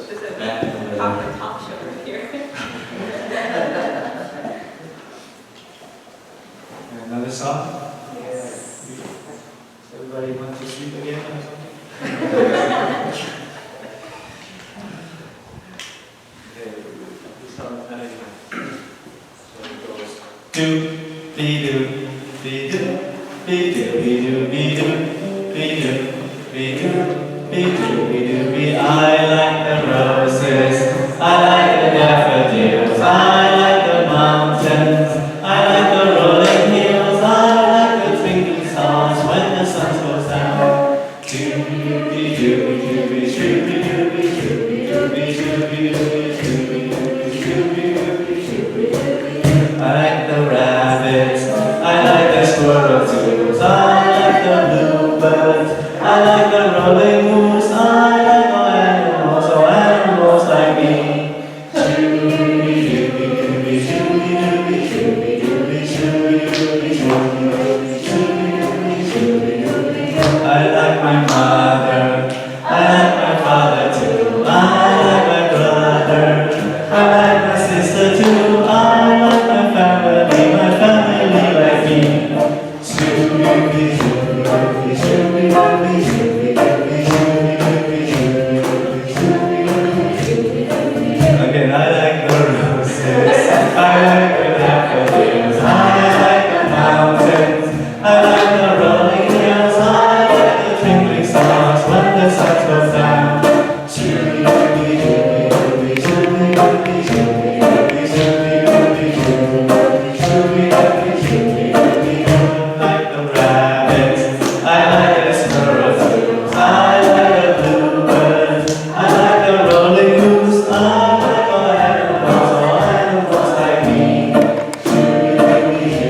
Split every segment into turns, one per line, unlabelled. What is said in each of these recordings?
There's a top show right here.
Another song?
Yes.
Everybody want to sleep again or something? Okay, this song kind of so it goes do be do be do be do be do be do be do be do be do be do be. I like the roses, I like the daffodils, I like the mountains, I like the rolling hills, I like the twinkling stars when the sun goes down. Doobie doobie doobie doobie doobie doobie doobie doobie doobie doobie doobie. I like the rabbits, I like the squirrels too, I like the bluebirds, I like the rolling moose, I like all animals, all animals like me. Doobie doobie doobie doobie doobie doobie doobie doobie doobie doobie doobie doobie doobie. I like my mother, I like my father too, I like my brother, I like my sister too, I like my family like me. Doobie doobie doobie doobie doobie doobie doobie doobie doobie doobie. Again, I like the roses, I like the daffodils, I like the mountains, I like the rolling hills, I like the twinkling stars when the sun goes down. Doobie doobie doobie doobie doobie doobie doobie doobie doobie doobie doobie doobie. I like the rabbits, I like the squirrels too, I like the bluebirds, I like the rolling moose, I like all animals like me. Doobie doobie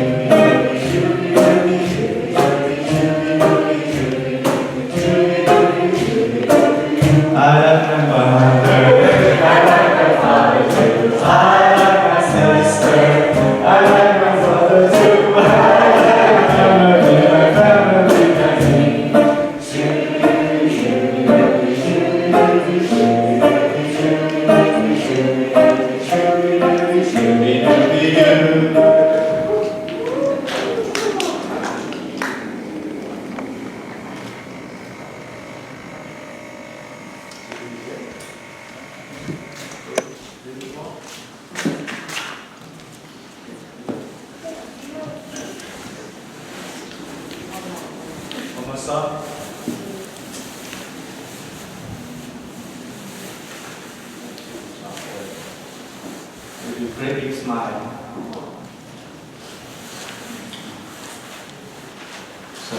doobie doobie doobie doobie doobie doobie doobie doobie. I like my mother, I like my father too, I like my sister, I like my brother too, I like my family like me. One more song. With a great big smile. So,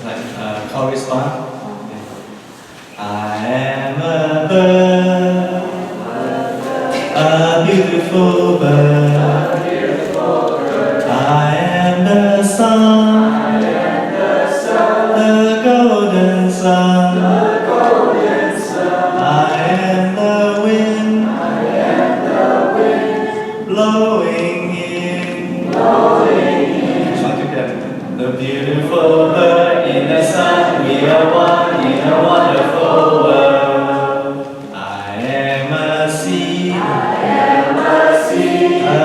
like chorus one. I am a bird, a beautiful bird. I am the sun, the golden sun. I am the wind, blowing in. Song together. The beautiful bird in the sun, we are one in a wonderful world. I am a seed, a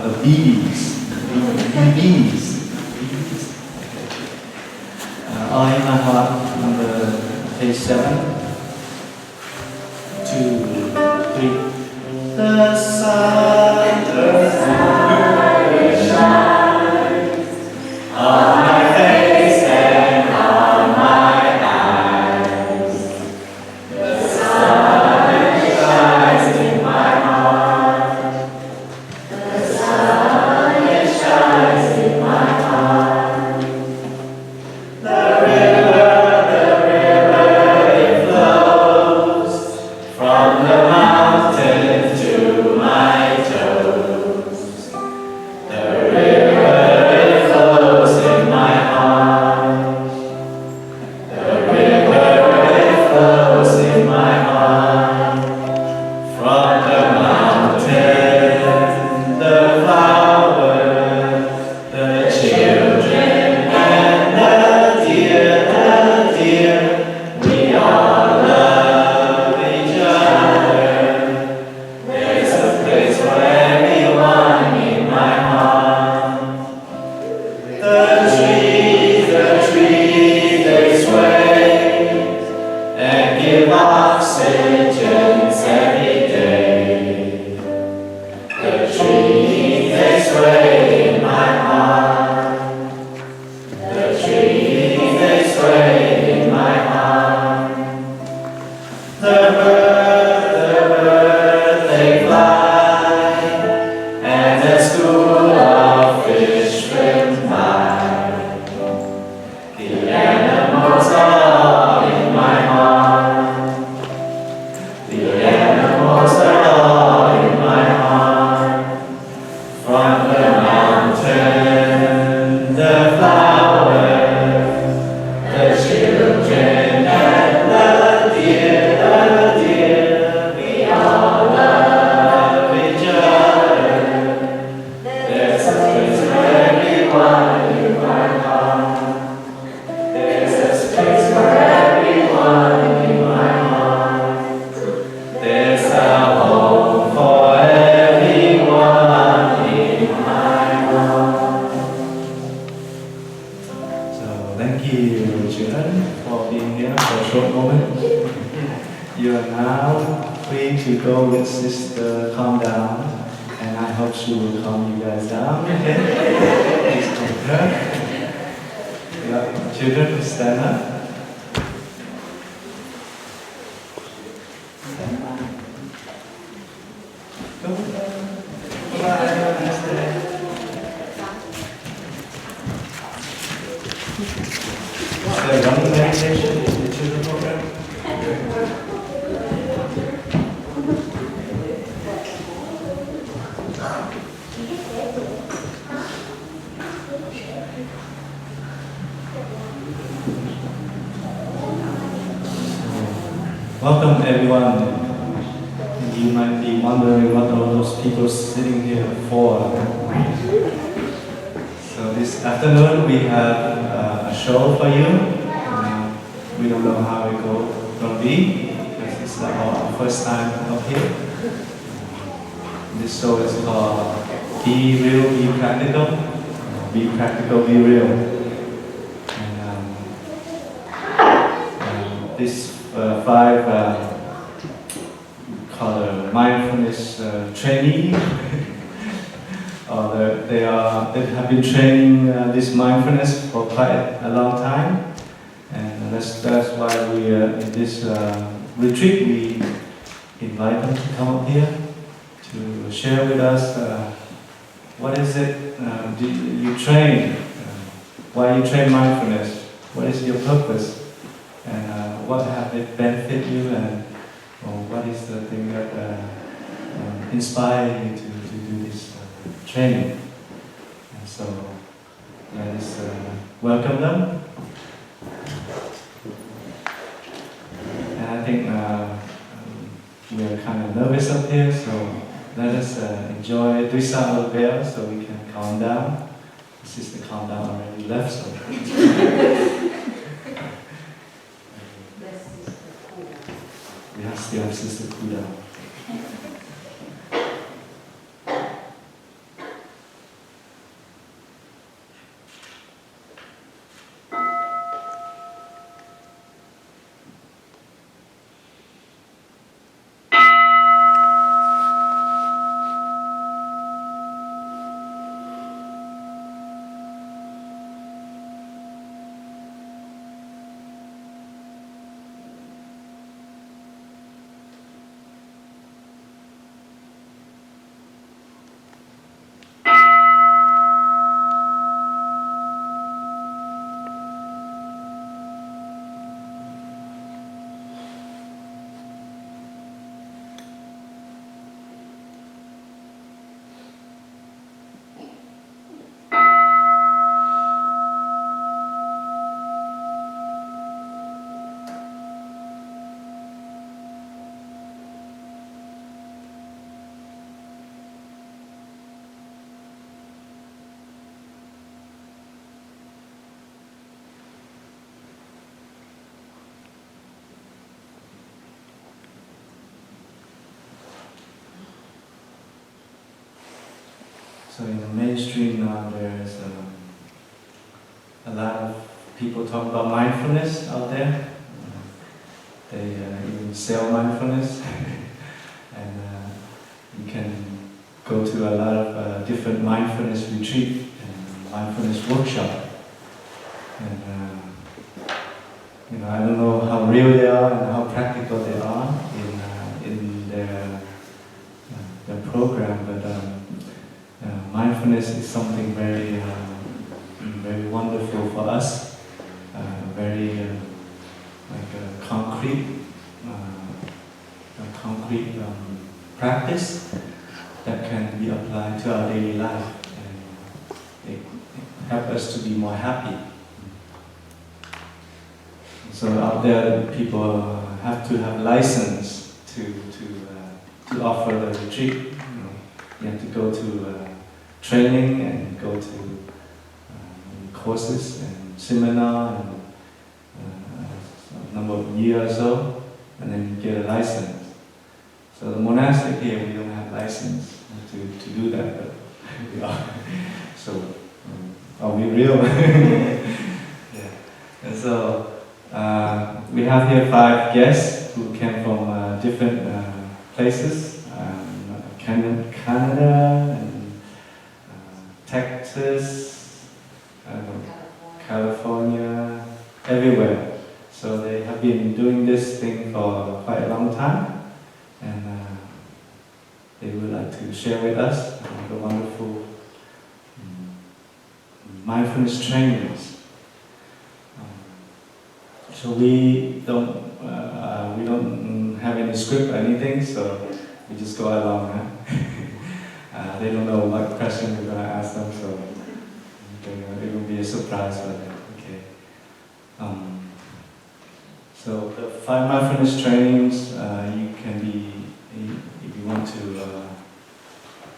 the bees. Bees. All in my heart, number page 7. 2, 3. The sun shines on my face and on my eyes. The sun shines in my heart. The sun shines in my heart. The river, it flows from the mountain to my toes. The river, it flows in my heart. The river, it flows in my heart. From the mountain, the flowers, the children, and the deer, we all love each other. There's a place for everyone in my heart. The trees, they sway and give oxygen every day. The trees, they sway in my heart. The trees, they sway in my heart. The birds, they fly, and the school of fish swim by. The animals are all in my heart. The animals are all in my heart. From the mountain, the flowers, the children, and the deer, we all love each other. There's a place for everyone in my heart. There's a space for everyone in my heart. There's a home for everyone in my heart. So thank you, children, for being here for a short moment. You are now free to go with Sister Calm Down, and I hope she will calm you guys down. Okay? Please come with her. Yeah, children, stand up. Go with her. Bye-bye. Have a nice day. Is there running meditation in the children program? Welcome everyone. You might be wondering what are those people sitting here for. So this afternoon we have a show for you. We don't know how it will be because it's our first time up here. This show is called Be Real, Be Practical. Be Practical, Be Real. And this 5 called mindfulness trainee. They have been training this mindfulness for quite a long time, and that's why we in this retreat we invite them to come up here to share with us what is it you train, why you train mindfulness, what is your purpose, and what have it benefit you, and what is the thing that inspired you to do this training. And so let us welcome them. And I think we are kind of nervous up here, so let us enjoy, do sound of the bell so we can calm down. Sister calm down already left, so. We have still have Sister cool down. So in the mainstream now, there's a lot of people talk about mindfulness out there. They even sell mindfulness, and you can go to a lot of different mindfulness retreat and mindfulness workshop. And I don't know how real they are and how practical they are in their program, but mindfulness is something very very wonderful for us, very like a concrete practice that can be applied to our daily life, and it helps us to be more happy. So out there, people have to have license to offer the retreat. You have to go to training and go to courses and seminar and a number of years or so, and then you get a license. So the monastic here, we don't have license to do that, but we are. So are we real? Yeah. And so we have here 5 guests who came from different places, Canada and Texas, California, everywhere. So they have been doing this thing for quite a long time, and they would like to share with us the wonderful mindfulness trainings. So we don't have any script or anything, so we just go along. They don't know what question we're going to ask them, so it will be a surprise for them. Okay. So the 5 mindfulness trainings, you can be, if you want to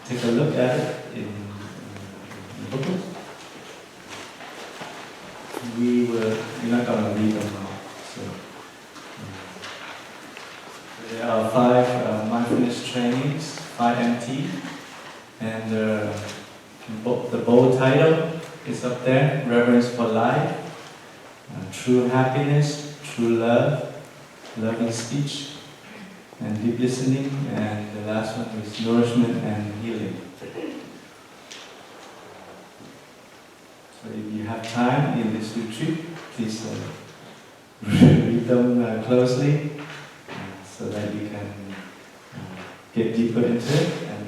take a look at it in the booklet. We're not going to read them now. So there are 5 mindfulness trainings, 5 MT, and the bold title is up there: Reverence for Life, True Happiness, True Love, Loving Speech, and Deep Listening, and the last one is Nourishment and Healing. So if you have time in this retreat, please read them closely so that you can get deeper into it. And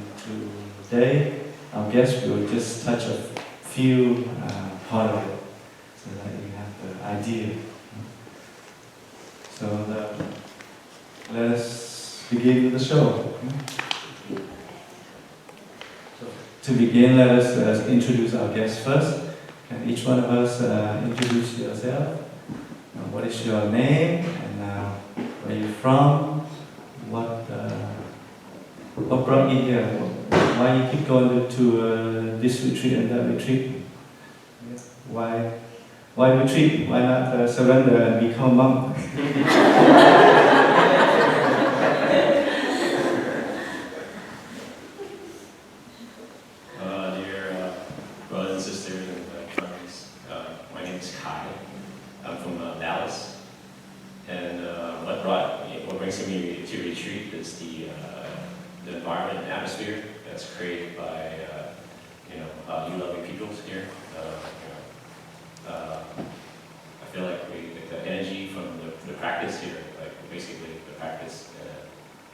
today, our guest will just touch a few part of it so that you have the idea. So let us begin the show. So to begin, let us introduce our guest first. Can each one of us introduce yourself? What is your name, and where are you from? What brought you here? Why you keep going to this retreat and that retreat? Why retreat? Why not surrender and become a monk?
Dear brothers and sisters and friends, my name is Kai. I'm from Dallas, and what brings me to retreat is the environment and atmosphere that's created by you loving people here. I feel like the energy from the practice here, like basically the practice,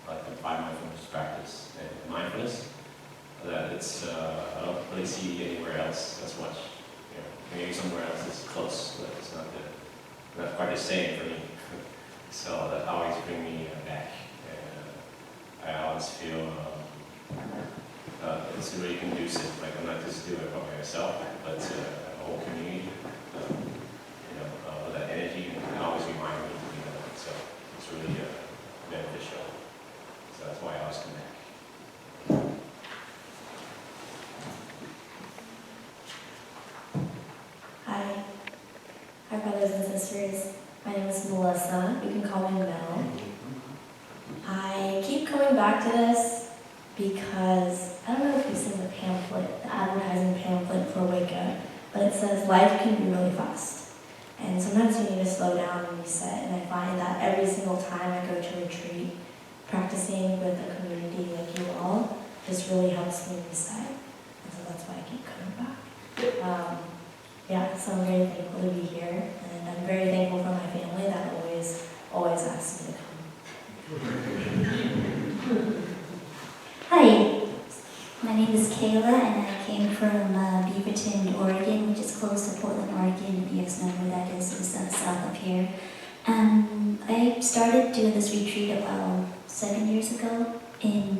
like the 5 mindfulness practice and mindfulness, that it's I don't really see anywhere else as much. Maybe somewhere else is close, but it's not quite the same for me. So that always brings me back. And I always feel it's really conducive. Like I'm not just doing it by myself, but a whole community. With that energy, and always remind me to be that. So it's really beneficial. So that's why I always come back.
Hi brothers and sisters. My name is Melissa. You can call me Mel. I keep coming back to this because I don't know if you've seen the pamphlet, The because life can be really fast. And sometimes you need to slow down and reset. And I find that every single time I go to retreat, practicing with a community like you all just really helps me reset. And so that's why I keep coming back. Yeah, so I'm very thankful to be here. And I'm very thankful for my family that always asks me to come.
Hi, my name is Kayla and I came from Beaverton, Oregon, which is close to Portland, Oregon. If you guys know where that is, it's south of here. I started doing this retreat about 7 years ago in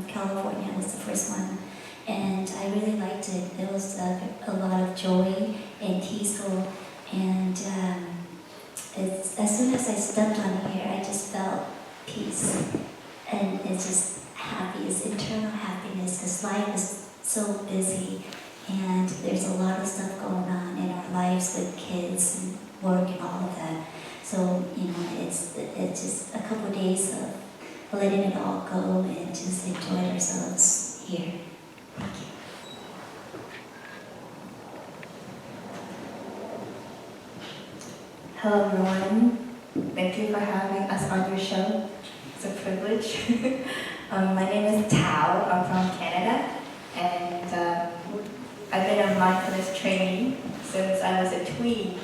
California. It was the first one. And I really liked it. There was a lot of joy and peaceful. And as soon as I stepped on here, I just felt peace. And it's just happy, it's internal happiness, because life is so busy. And there's a lot of stuff going on in our lives with kids and work and all of that. So, it's just a couple of days of letting it all go and just enjoy ourselves here. Thank you.
Hello everyone, thank you for having us on your show. It's a privilege. My name is Tao, I'm from Canada, and I've been a mindfulness trainee since I was a tween.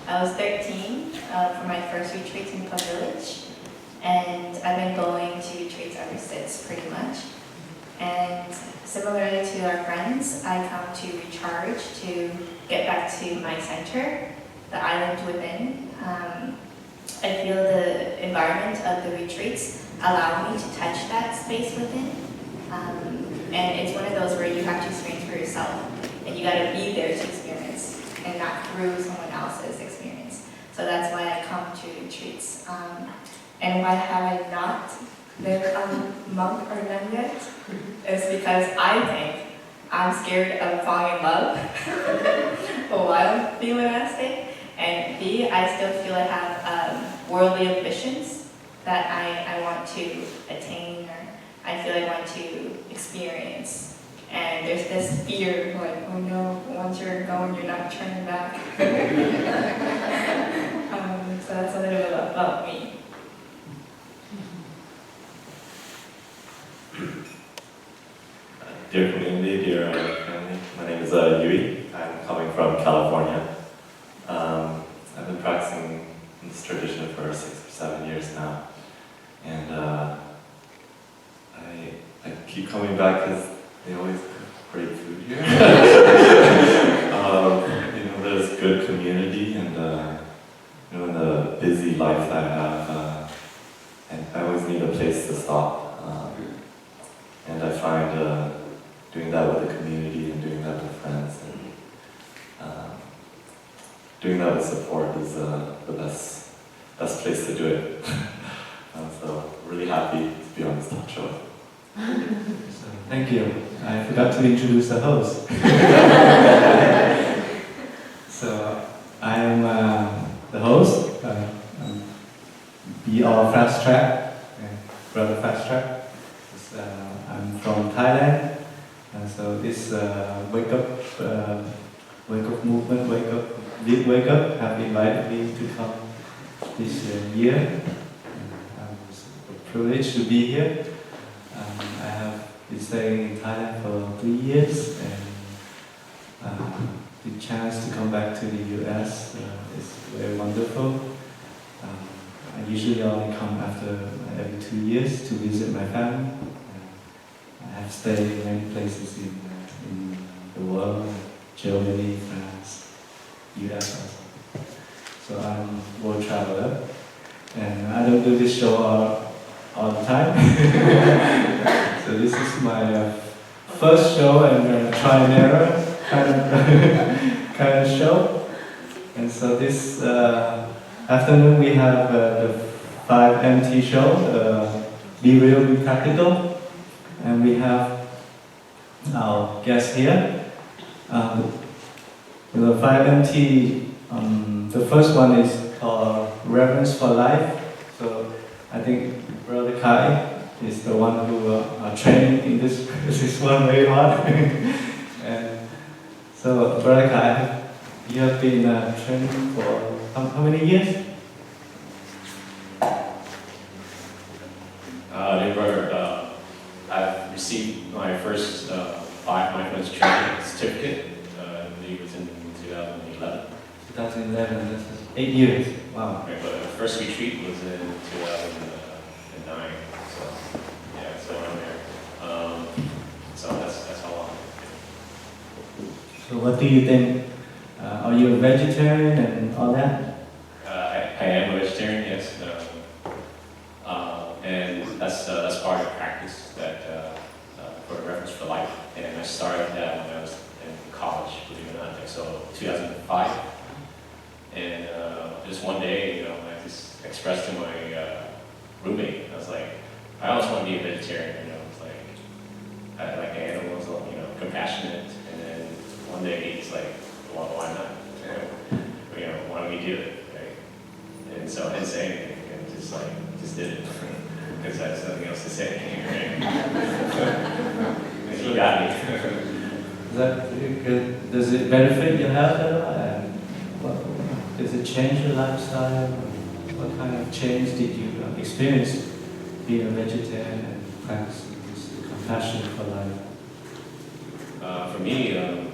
I was 13 for my first retreats in Plum Village, and I've been going to retreats ever since, pretty much. And similarly to our friends, I come to recharge, to get back to my center, the island within. I feel the environment of the retreats allow me to touch that space within. And it's one of those where you have to experience for yourself, and you gotta be there to experience, and not through someone else's experience. So that's why I come to retreats. And why have I not been a monk or nun yet? It's because I think I'm scared of falling in love while being monastic. And B, I still feel I have worldly ambitions that I want to attain, or I feel I want to experience. And there's this fear, like, oh no, once you're going, you're not turning back. So that's a little bit about me.
Dear community, dear family, my name is Yui. I'm coming from California. I've been practicing this tradition for 6 or 7 years now, and I keep coming back because they always cook great food here. There's good community, and in the busy life that I have, and I always need a place to stop. And I find doing that with the community and doing that with friends and doing that with support is the best place to do it. So really happy to be on this talk show.
So, thank you. I forgot to introduce the host. So I am the host. I'm Phap Trach, brother Phap Trach. I'm from Thailand. So this wake up movement, wake up have invited me to come this year. I was privileged to be here. I have been staying in Thailand for 3 years, and the chance to come back to the US is very wonderful. I usually only come after every 2 years to visit my family. I have stayed in many places in the world, Germany, France, US also. So I'm a world traveler, and I don't do this show all the time. So this is my first show and try and error kind of show. And so this afternoon we have the 5MT show, Be Real, Be Practical. And we have our guest here. The 5MT, the first one is called Reverence for Life. So I think Brother Kai is the one who are training in this one very hard. And so Brother Kai, You have been training for how many years?
I've received my first 5 mindfulness training certificate. I believe it was in 2011.
2011, that's 8 years. Wow.
Right, but the first retreat was in 2009. So yeah, so I'm there. So that's how long.
So what do you think? Are you a vegetarian and all that?
I am a vegetarian, yes. And that's part of the practice that for reference for life. And I started that when I was in college, believe it or not. So 2005. And just one day, I just expressed to my roommate. I was like, I always want to be a vegetarian. It's like I like animals, compassionate. And then one day he's like, well, why not? Why don't we do it, right? And so I didn't say anything, and just did it, because I had nothing else to say, right? And he got me.
Is that good? Does it benefit your health at all? Does it change your lifestyle? What kind of change did you experience being a vegetarian and practicing this compassion for life?
For me, I'm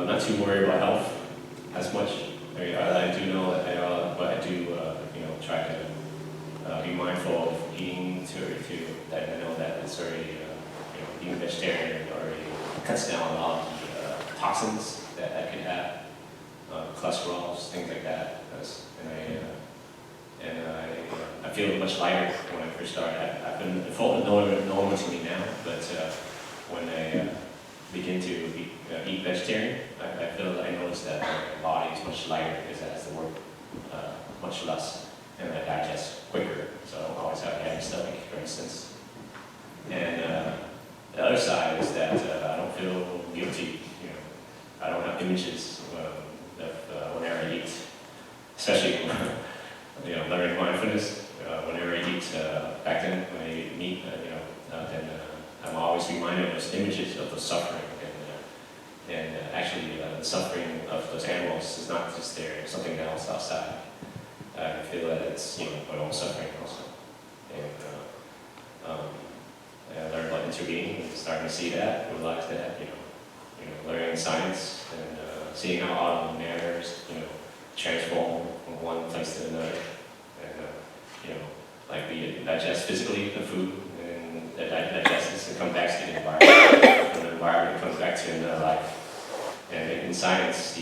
not too worried about health as much. I do know that, but I do, try to be mindful of eating to that I know that it's already, being a vegetarian already cuts down on all the toxins that I could have, cholesterols, things like that. I feel much lighter when I first started. It felt normal to me now, but when I begin to eat vegetarian, I notice that my body is much lighter because it has to work much less and I digest quicker. So I don't always have a heavy stomach, for instance. And the other side is that I don't feel guilty. I don't have images of whenever I eat, especially learning mindfulness. Whenever I eat, back then when I eat meat, then I'm always reminded of those images of the suffering. And actually, the suffering of those animals is not just there, it's something else outside. I feel that it's my own suffering also. And I learned about intervening and starting to see that, realize that, learning science and seeing how autumn manners, transform from one place to another. And, like we digest physically the food and digests and comes back to the environment. From the environment, it comes back to another life. And in science,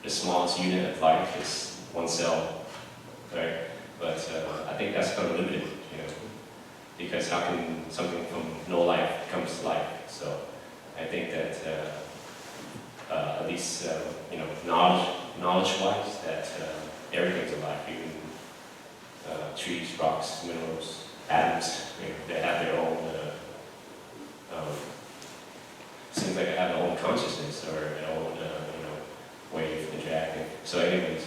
the smallest unit of life is one cell, right? But I think that's kind of limited, because how can something from no life comes to life? So I think that at least knowledge-wise, that everything's alive, even trees, rocks, minerals, atoms. They have their own. Seems like they have their own consciousness or their own, way of interacting. So, anyways,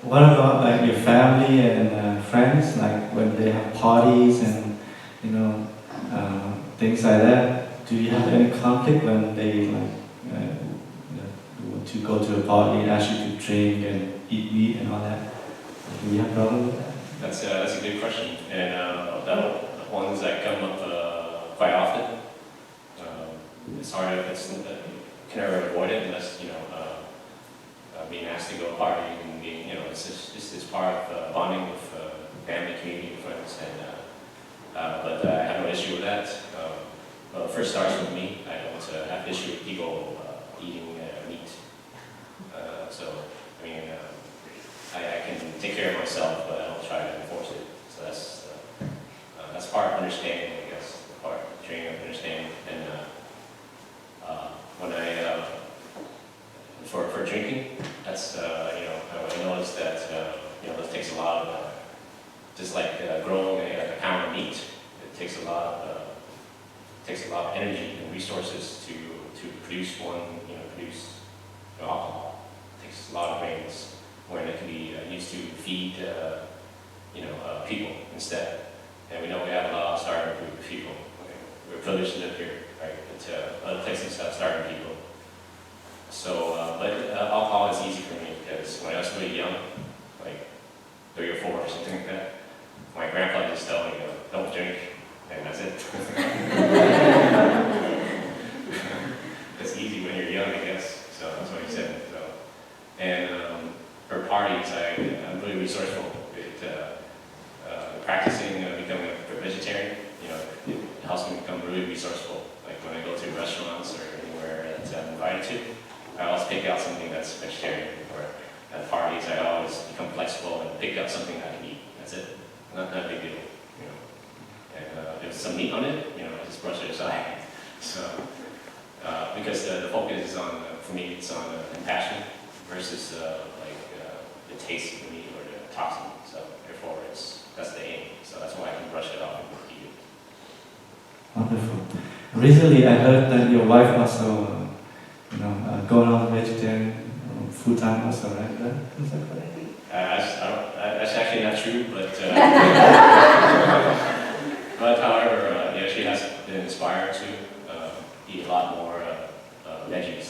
What about like your family and friends, like when they have parties and things like that? Do you have any conflict when they want to go to a party and ask you to drink and eat meat and all that? Do you have problem with that?
That's a good question, and that ones that come up quite often. It's hard. Can never avoid it unless being asked to go party and being it's part of bonding with family, community, friends, and but I have no issue with that. Well, it first starts with me. I don't have issue with people eating meat. So I mean, I can take care of myself, but I don't try to enforce it. So that's part of understanding, I guess. Part of training of understanding. And when I for drinking, that's I noticed that it takes a lot of just like growing a pound of meat. It takes a lot of energy and resources to produce produce alcohol. It takes a lot of grains when it can be used to feed people instead. And we know we have a lot of starving group of people. Okay. We're privileged to live here, right? But other places So, but alcohol is easy for me because when I was really young, like 3 or 4 or something like that, my grandpa just told me, don't drink, and that's it. It's easy when you're young, I guess. So that's what he said. So, and for parties, I'm really resourceful. Practicing becoming a vegetarian, it helps me become really resourceful. Like when I go to restaurants or anywhere that I'm invited to, I always pick out something that's vegetarian. Or at parties, I always become flexible and pick out something I can eat. That's it. Not a big deal. And if there's some meat on it, I just brush it aside. So because the focus is on, for me, it's on compassion versus the taste of the meat or the toxin. So therefore, that's the aim. So that's why I can brush it off and eat it.
Wonderful. Recently, I heard that your wife also, going on vegetarian full time also, right? Is that correct?
That's actually not true, but but however, she has been inspired to eat a lot more veggies,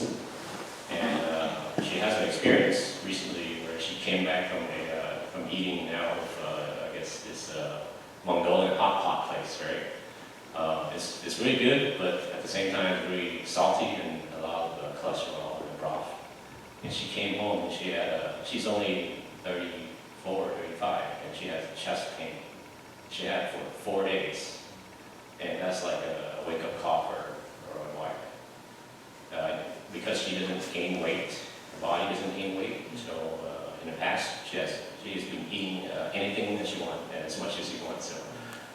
and she has an experience recently where she came back from eating out of I guess this Mongolian hot pot place, right? It's really good, but at the same time it's really salty and a lot of cholesterol in the broth. And she came home and she's only 34 or 35, and she has chest pain. She had it for 4 days, and that's like a wake-up call for my wife. Because she doesn't gain weight, her body doesn't gain weight, so in the past she's been eating anything that she wants, and as much as she wants, so,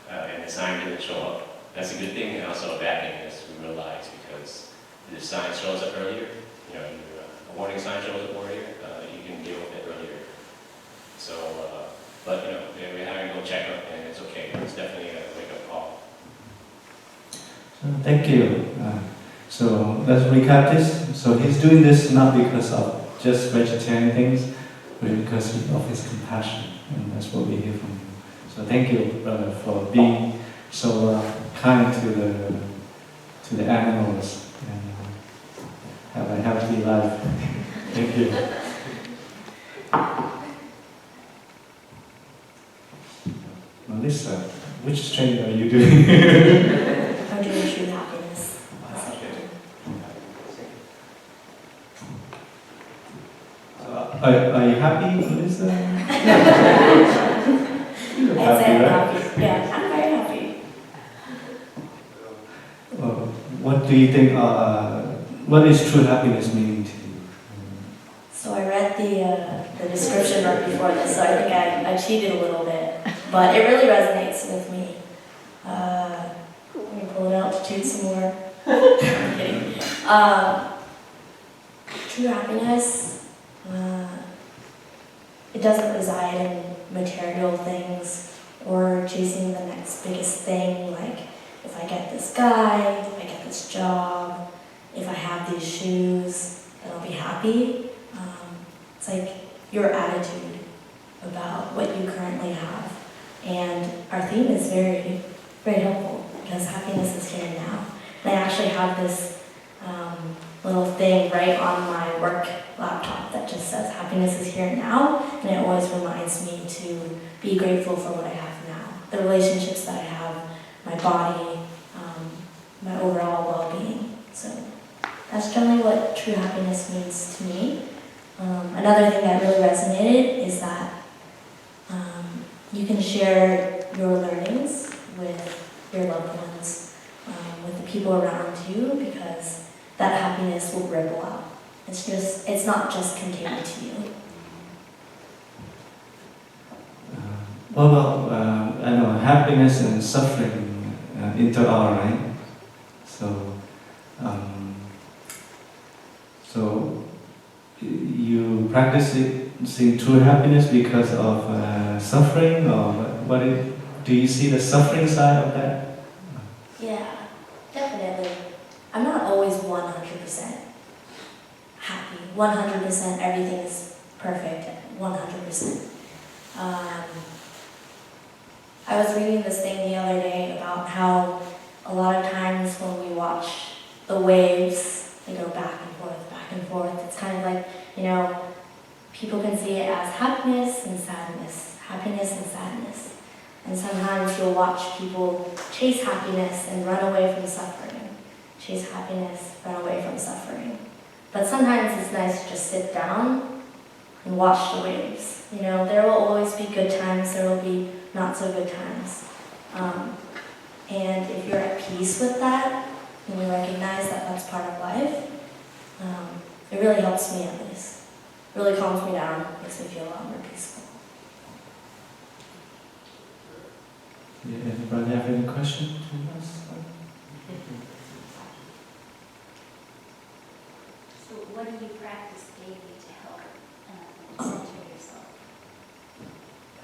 and the sign didn't show up. That's a good thing, and also a bad thing, as we realize, because if the sign shows up earlier, a warning sign shows up earlier, you can deal with it earlier. So, but we're having a little checkup, and it's okay. It's definitely a wake-up call.
So thank you. So let's recap this. So he's doing this not because of just vegetarian things, but because of his compassion, and that's what we hear from you. So thank you, brother, for being so kind to the animals and have a healthy life. Thank you. Melissa, which training are you doing?
I'm doing true happiness.
Are you happy, Melissa? You look
I'd say I'm
right?
happy. Yeah, I'm very happy.
What do you think, what is true happiness meaning to you?
So I read the description right before this, so I think I cheated a little bit, but it really resonates with me. Let me pull it out to toot some more. I'm kidding. True happiness, it doesn't reside in material things or chasing the next biggest thing, like if I get this guy, if I get this job, if I have these shoes, then I'll be happy. It's like your attitude about what you currently have. And our theme is very, very helpful because happiness is here and now. And I actually have this little thing right on my work laptop that just says happiness is here and now, and it always reminds me to be grateful for what I have now. The relationships that I have, my body, my overall well-being. So that's generally what true happiness means to me. Another thing that really resonated is that you can share your learnings with your loved ones, with the people around you, because that happiness will ripple out. It's not just contained to you.
What about, I know, happiness and suffering interact, right? So you practicing true happiness because of suffering, or do you see the suffering side of that?
Yeah, definitely. I'm not always 100% happy. 100% everything is perfect. 100%. I was reading this thing the other day about how a lot of times when we watch the waves, they go back and forth, It's kind of like, you know, people can see it as happiness and sadness, happiness and sadness. And sometimes you'll watch people chase happiness and run away from suffering. Chase happiness, run away from suffering. But sometimes it's nice to just sit down and watch the waves. You know, there will always be good times, there will be not so good times. And if you're at peace with that, and you recognize that that's part of life, it really helps me at least. It really calms me down, makes me feel a lot more peaceful.
Yeah, anybody have any questions to us?
So what do you practice daily to help center yourself?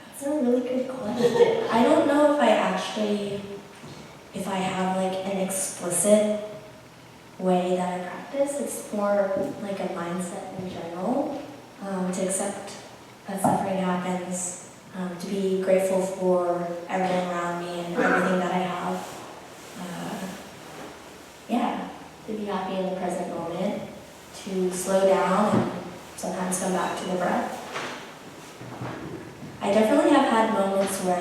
That's a really good question. I don't know if I have like an explicit way that I practice. It's more like a mindset in general, to accept that suffering happens, to be grateful for everyone around me and everything that I have. To be happy in the present moment, to slow down and sometimes come back to the breath. I definitely have had moments where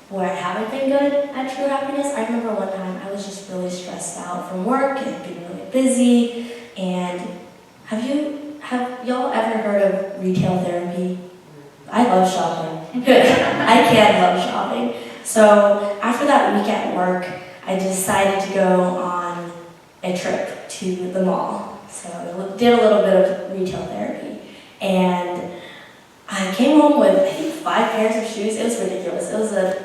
where I haven't been good at true happiness. I remember one time I was just really stressed out from work and being really busy. And have y'all ever heard of retail therapy? I love shopping. I can love shopping. So after that week at work, I decided to go on a trip to the mall. So I did a little bit of retail therapy. And I came home with, I think, 5 pairs of shoes. It was ridiculous. It was an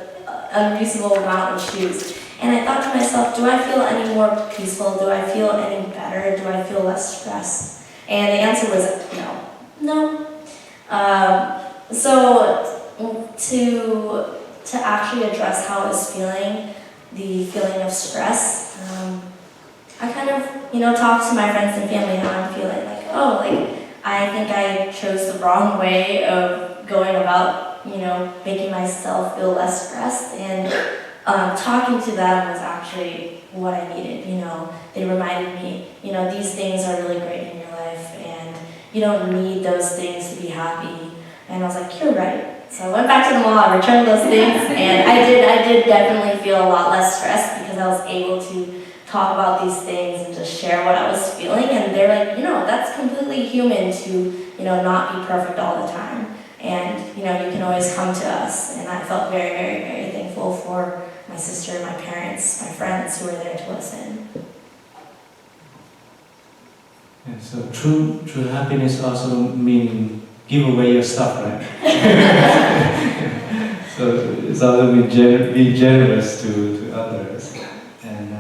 unreasonable amount of shoes. And I thought to myself, do I feel any more peaceful? Do I feel any better? Do I feel less stressed? And the answer was no. So to actually address how I was feeling, the feeling of stress, I kind of, talked to my friends and family how I'm feeling, I think I chose the wrong way of going about, making myself feel less stressed, and talking to them was actually what I needed. They reminded me, these things are really great in your life, and you don't need those things to be happy. And I was like, you're right. So I went back to the mall, I returned those things, and I did definitely feel a lot less stressed because I was able to talk about these things and just share what I was feeling. And they're like, that's completely human to, not be perfect all the time. And, you can always come to us. And I felt very, very, very thankful for my sister, my parents, my friends who were there to listen.
And so true happiness also means give away your stuff, right? So it's also be generous to others, and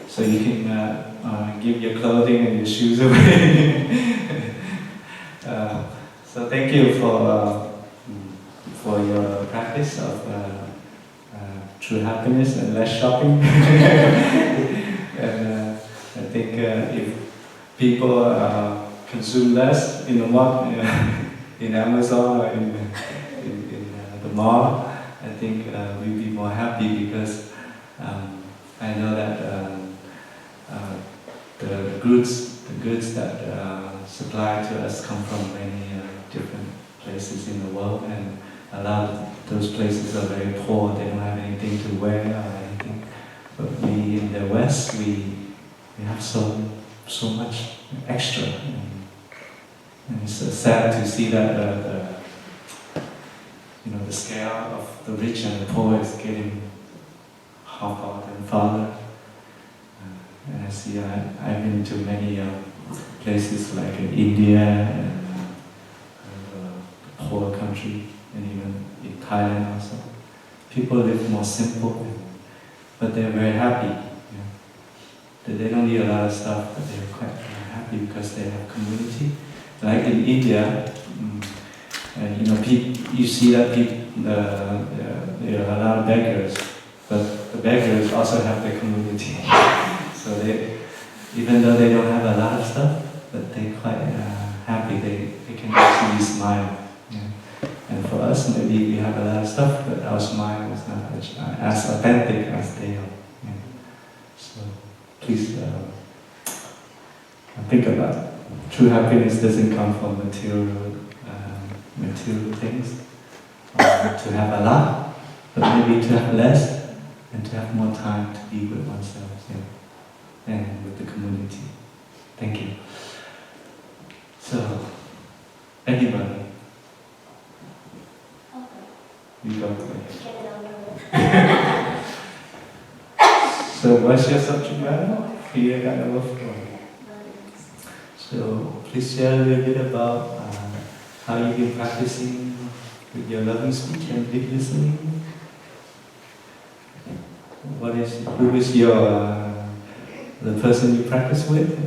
so you can give your clothing and your shoes away. So thank you for your practice of true happiness and less shopping. And I think if people consume less in the market, in Amazon or in the mall, I think we'll be more happy because I know that the goods that supply to us come from many different places in the world, and a lot of those places are very poor. They don't have anything to wear or anything. But we in the West, we have so much extra. And it's sad to see that the scale of the rich and the poor is getting farther and farther. And I see I've been to many places like in India and the poor country, and even in Thailand also. People live more simple, but they're very happy. They don't need a lot of stuff, but they're quite happy because they have community. Like in India, you see that there are a lot of beggars, but the beggars also have their community. So even though they don't have a lot of stuff, but they're quite happy. They can actually smile. And for us, maybe we have a lot of stuff, but our smile is not as authentic as they are. So please think about it. True happiness doesn't come from material things. To have a lot, but maybe to have less and to have more time to be with oneself, yeah, and with the community. Thank you. So, anybody? You go ahead. So, what's your subject matter? Here, I got a So, please share a little bit about how you've been practicing with your loving speech and deep listening. Who is the person you practice with?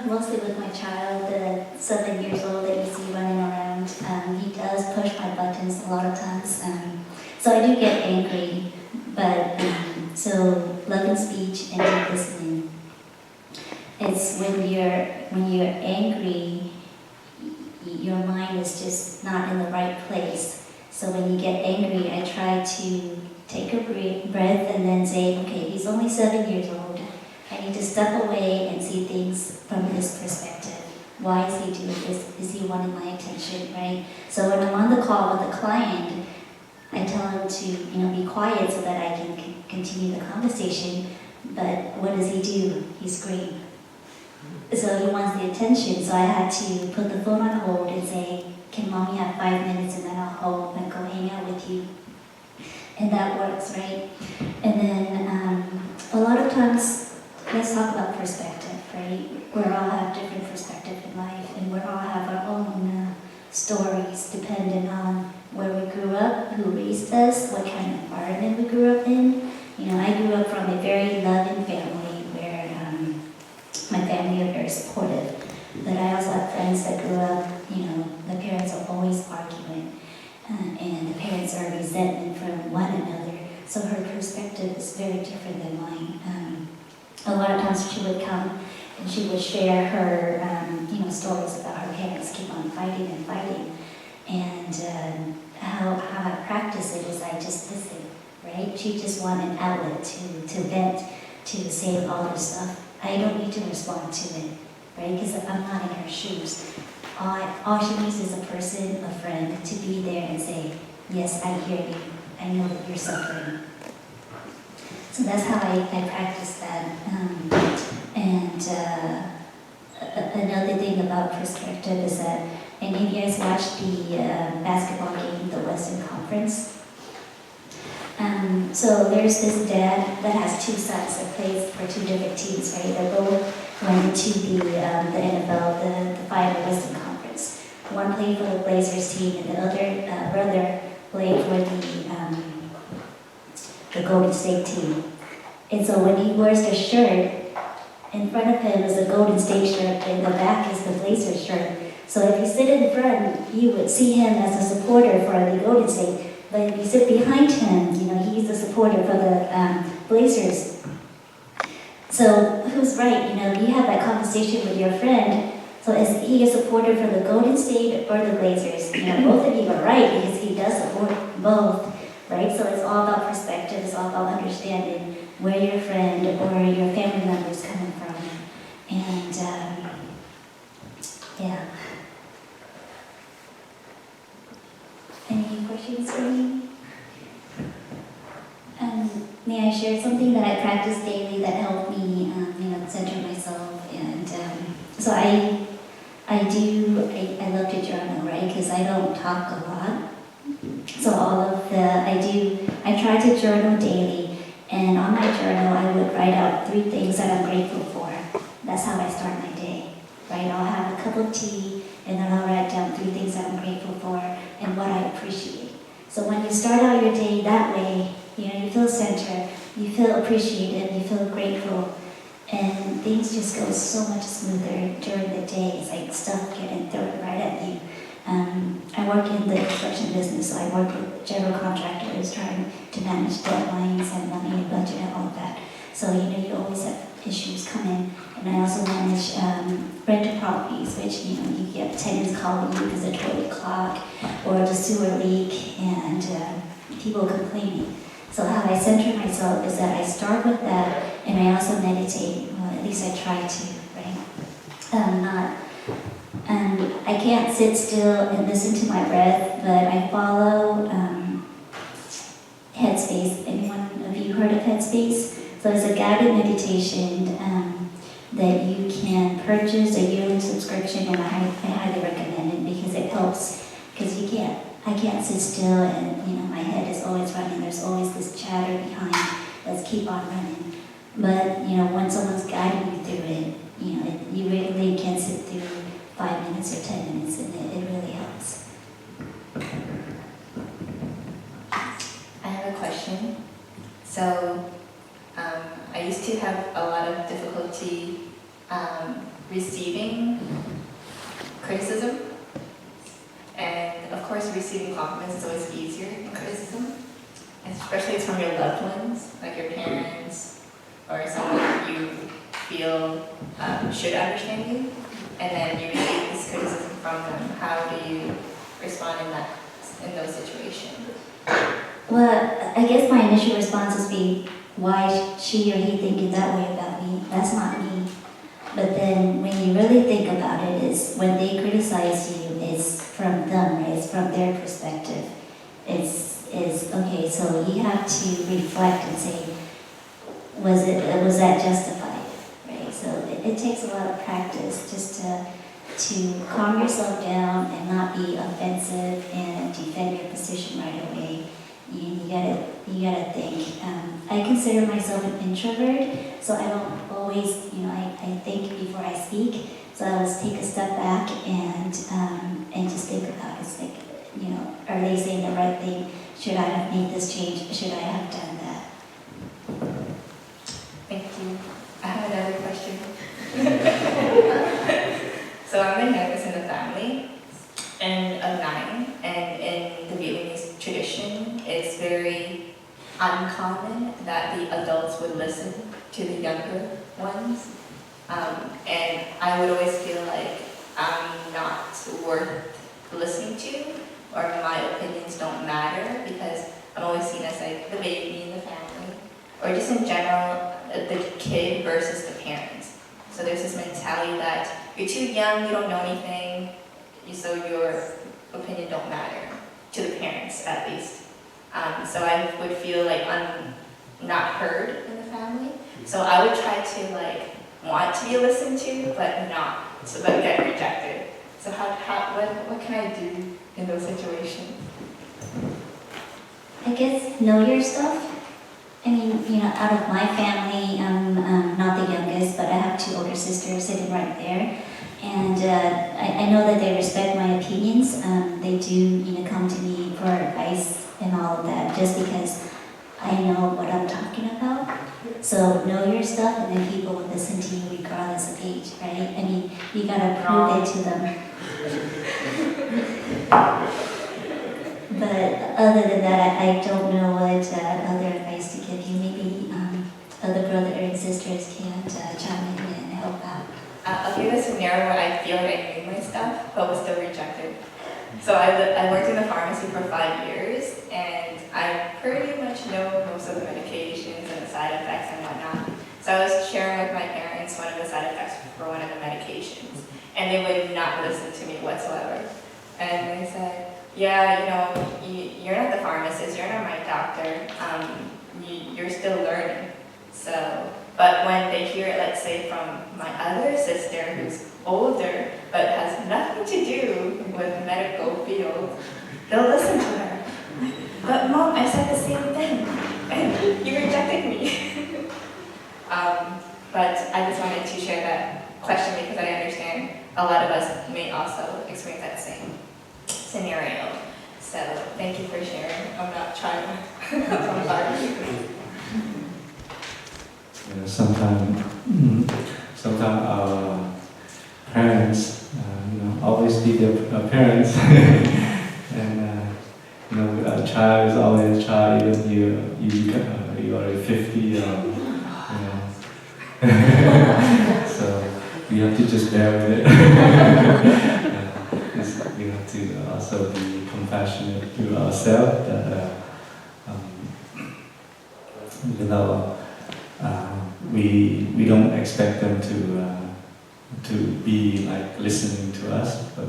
Mostly with my child, the 7 years old that you see running around. He does push my buttons a lot of times. So I do get angry, but so loving speech and deep listening. It's when you're angry, your mind is just not in the right place. So when you get angry, I try to take a breath and then say, okay, he's only 7 years old. I need to step away and see things from his perspective. Why is he doing this? Is he wanting my attention, right? So when I'm on the call with a client, I tell him to, be quiet so that I can continue the conversation. But what does he do? He screams. So he wants the attention, so I had to put the phone on hold and say, can mommy have 5 minutes and then I'll hold and go hang out with you. And that works, right? And then a lot of times, let's talk about perspective, right? We all have different perspective in life and we all have our own stories depending on where we grew up, who raised us, what kind of environment we grew up in. I grew up from a very loving family where my family are very supportive. But I also have friends that grew up, the parents are always arguing, and the parents are resentment from one another. So her perspective is very different than mine. A lot of times she would come and she would share her, stories about her parents keep on fighting and fighting. And how I practice it is I just listen, right? She just wanted an outlet to vent, to say all this stuff. I don't need to respond to it, right? Because I'm not in her shoes. All she needs is a person, a friend, to be there and say, yes, I hear you. I know that you're suffering. So that's how I practice that. Another thing about perspective is that, and you guys watched the basketball game, the Western Conference. So there's this dad that has two sons that plays for two different teams, right? They both went to the NFL, the final Western Conference. One played for the Blazers team, and the other brother played for the Golden State team. And so when he wears the shirt, in front of him is a Golden State shirt, and the back is the Blazers shirt. So if you sit in front, you would see him as a supporter for the Golden State. But if you sit behind him, he's the supporter for the Blazers. So who's right? You have that conversation with your friend. So is he a supporter for the Golden State or the Blazers? Both of you are right because he does support both, right? So it's all about perspective. It's all about understanding where your friend or your family member is coming from. And yeah. Any questions for me? May I share something that I practice daily that helped me, center myself? And so I love to journal, right? Because I don't talk a lot. So I try to journal daily. And on my journal, I would write out 3 things that I'm grateful for. That's how I start my day, right? I'll have a cup of tea, and then I'll write down 3 things that I'm grateful for and what I appreciate. So when you start out your day that way, you feel centered, you feel appreciated, you feel grateful, and things just go so much smoother during the day. It's like stuff getting thrown right at you. I work in the construction business, so I work with general contractors trying to manage deadlines and money and budget and all of that. So, you always have issues come in. And I also manage rental properties, which, you get tenants calling you because the toilet clogged or the sewer leak and people complaining. So how I center myself is that I start with that and I also meditate. least I try to, right? I can't sit still and listen to my breath, but I follow Headspace. Anyone of you heard of Headspace? So it's a guided meditation that you can purchase a yearly subscription, and I highly recommend it because it helps. Because I can't sit still, and my head is always running. There's always this chatter behind. Let's keep on running. But when someone's guiding you through it, you really can sit through 5 minutes or 10 minutes, and it really helps.
I have a question. So, I used to have a lot of difficulty receiving criticism. And of course, receiving compliments is always easier than criticism, especially from your loved ones, like your parents, or someone you feel should understand you, and then you receive this criticism from them. How do you respond in those situations?
Well, I guess my initial response would be, why she or he thinking that way about me? That's not me. But then when you really think about it, is when they criticize you, it's from them, right? It's from their perspective. It's okay, so you have to reflect and say, was that justified, right? So it takes a lot of practice just to calm yourself down and not be offensive and defend your position right away. You gotta think. I consider myself an introvert, so I don't always, I think before I speak. So I always take a step back and just think about it. It's like, are they saying the right thing? Should I have made this change? Should I have done that?
Thank you. I have another question. So I'm the youngest in the family, and of 9, and in the Vietnamese tradition, it's very uncommon that the adults would listen to the younger ones. And I would always feel like I'm not worth listening to, or my opinions don't matter, because I'm always seen as like the baby in the family, or just in general, the kid versus the parents. So there's this mentality that you're too young, you don't know anything, so your opinion don't matter, to the parents at least. So I would feel like I'm not heard in the family. So I would try to want to be listened to, but get rejected. So what can I do in those situations?
I guess know your stuff. I mean, out of my family, I'm not the youngest, but I have 2 older sisters sitting right there. And I know that they respect my opinions. They do, come to me for advice and all of that, just because I know what I'm talking about. So know your stuff, and then people will listen to you regardless of age, right? I mean, you gotta prove it to them. But other than that, I don't know what other advice to give you. Maybe other brothers and sisters can chime in and help out.
I'll give a scenario where I feel like I knew my stuff, but was still rejected. So I worked in the pharmacy for 5 years, and I pretty much know most of the medications and the side effects and whatnot. So I was sharing with my parents one of the side effects for one of the medications, and they would not listen to me whatsoever. And they said, yeah, you're not the pharmacist, you're not my doctor, you're still learning. So, but when they hear it, let's say from my other sister who's older, but has nothing to do with the medical field, they'll listen to her. But Mom, I said the same thing, and you rejected me. But I just wanted to share that question because I understand a lot of us may also experience that same scenario. So thank you for sharing. I'm not trying to argue.
Sometimes our parents, always be their parents, and a child is always a child, even you are 50, so we have to just bear with it. We have to also be compassionate to ourselves that we don't expect them to be like listening to us, but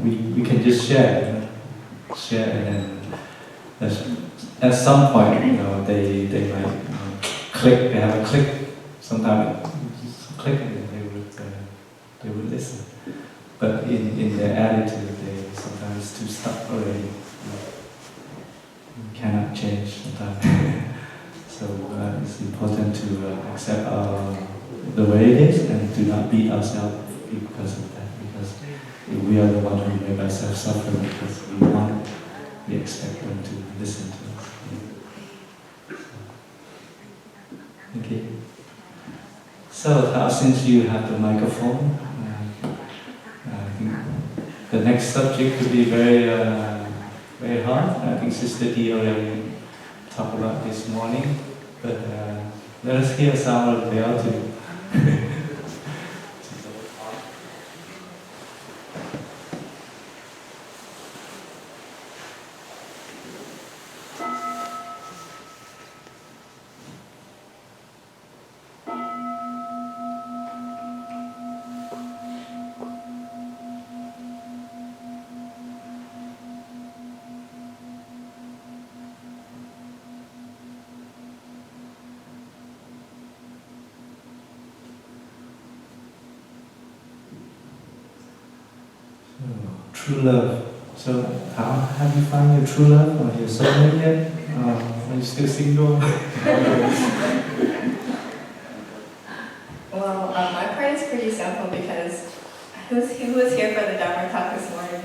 we can just share, share, and then at some point, they might click. They have a click. Sometimes just click, and they would listen. But in their attitude, they sometimes too stuck already. You cannot change sometimes. So it's important to accept the way it is and do not beat ourselves because of that. Because we are the one who make ourselves suffer because we expect them to listen to us. Okay. So since you have the microphone, I think the next subject could be very, very hard. I think Sister D already talked about this morning, but let us hear some of the bell too. True love. So, how have you found your true love or your soulmate yet? Are you still single?
Well, my part is pretty simple because who was here for the Dharma talk this morning?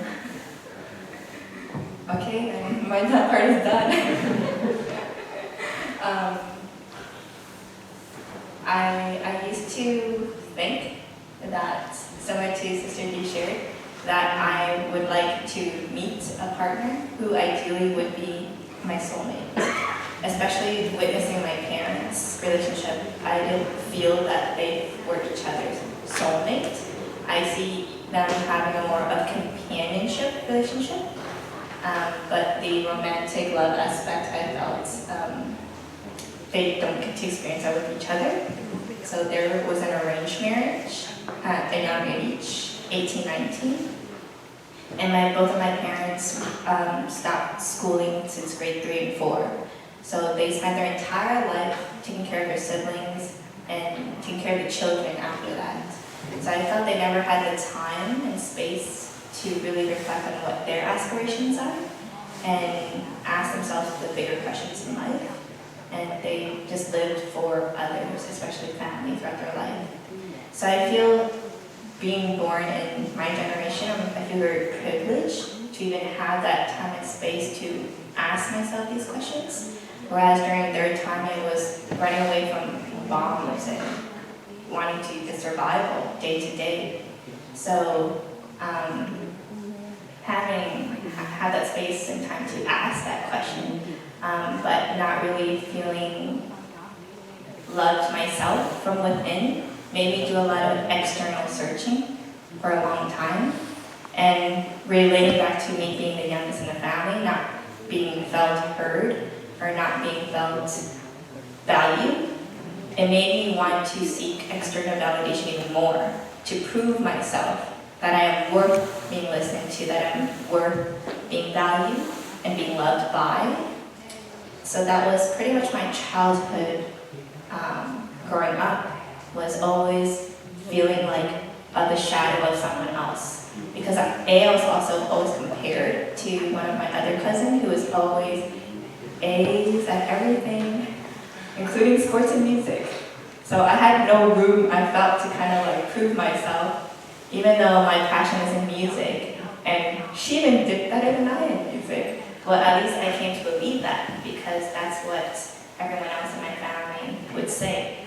Okay, then my part is done. I used to think that, similar to Sister D shared, that I would like to meet a partner who ideally would be my soulmate. Especially witnessing my parents' relationship, I didn't feel that they were each other's soulmate. I see them having a more of companionship relationship, but the romantic love aspect I felt they don't get to experience that with each other. So there was an arranged marriage at a young age, 18, 19. And both of my parents stopped schooling since grade 3 and 4. So they spent their entire life taking care of their siblings and taking care of the children after that. So I felt they never had the time and space to really reflect on what their aspirations are and ask themselves the bigger questions in life. And they just lived for others, especially family, throughout their life. So I feel being born in my generation, I feel very privileged to even have that time and space to ask myself these questions. Whereas during their time, it was running away from bombs and wanting to get survival day to day. So have that space and time to ask that question, but not really feeling loved myself from within, made me do a lot of external searching for a long time. And relating back to me being the youngest in the family, not being felt heard or not being felt valued, it made me want to seek external validation even more to prove myself that I am worth being listened to, that I'm worth being valued and being loved by. So that was pretty much my childhood growing up, was always feeling like the shadow of someone else. Because I was also always compared to one of my other cousins who was always A's at everything, including sports and music. So I had no room, I felt, to kind of like prove myself, even though my passion is in music. And she even did better than I in music. Well, at least I came to believe that because that's what everyone else in my family would say.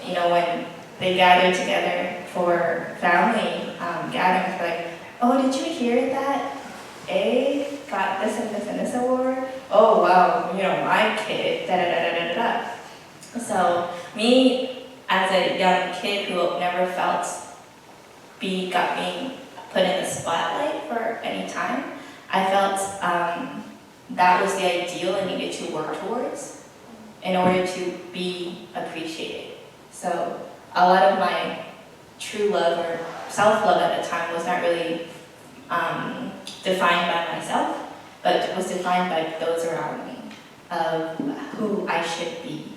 You know, when they gathered together for family gatherings, like, oh, did you hear that A got this and this and this award? Oh, wow, you know, my kid, da-da-da-da-da-da. So me, as a young kid who never felt got being put in the spotlight for any time, I felt that was the ideal I needed to work towards. in order to be appreciated. So a lot of my true love or self-love at the time was not really defined by myself, but it was defined by those around me, of who I should be.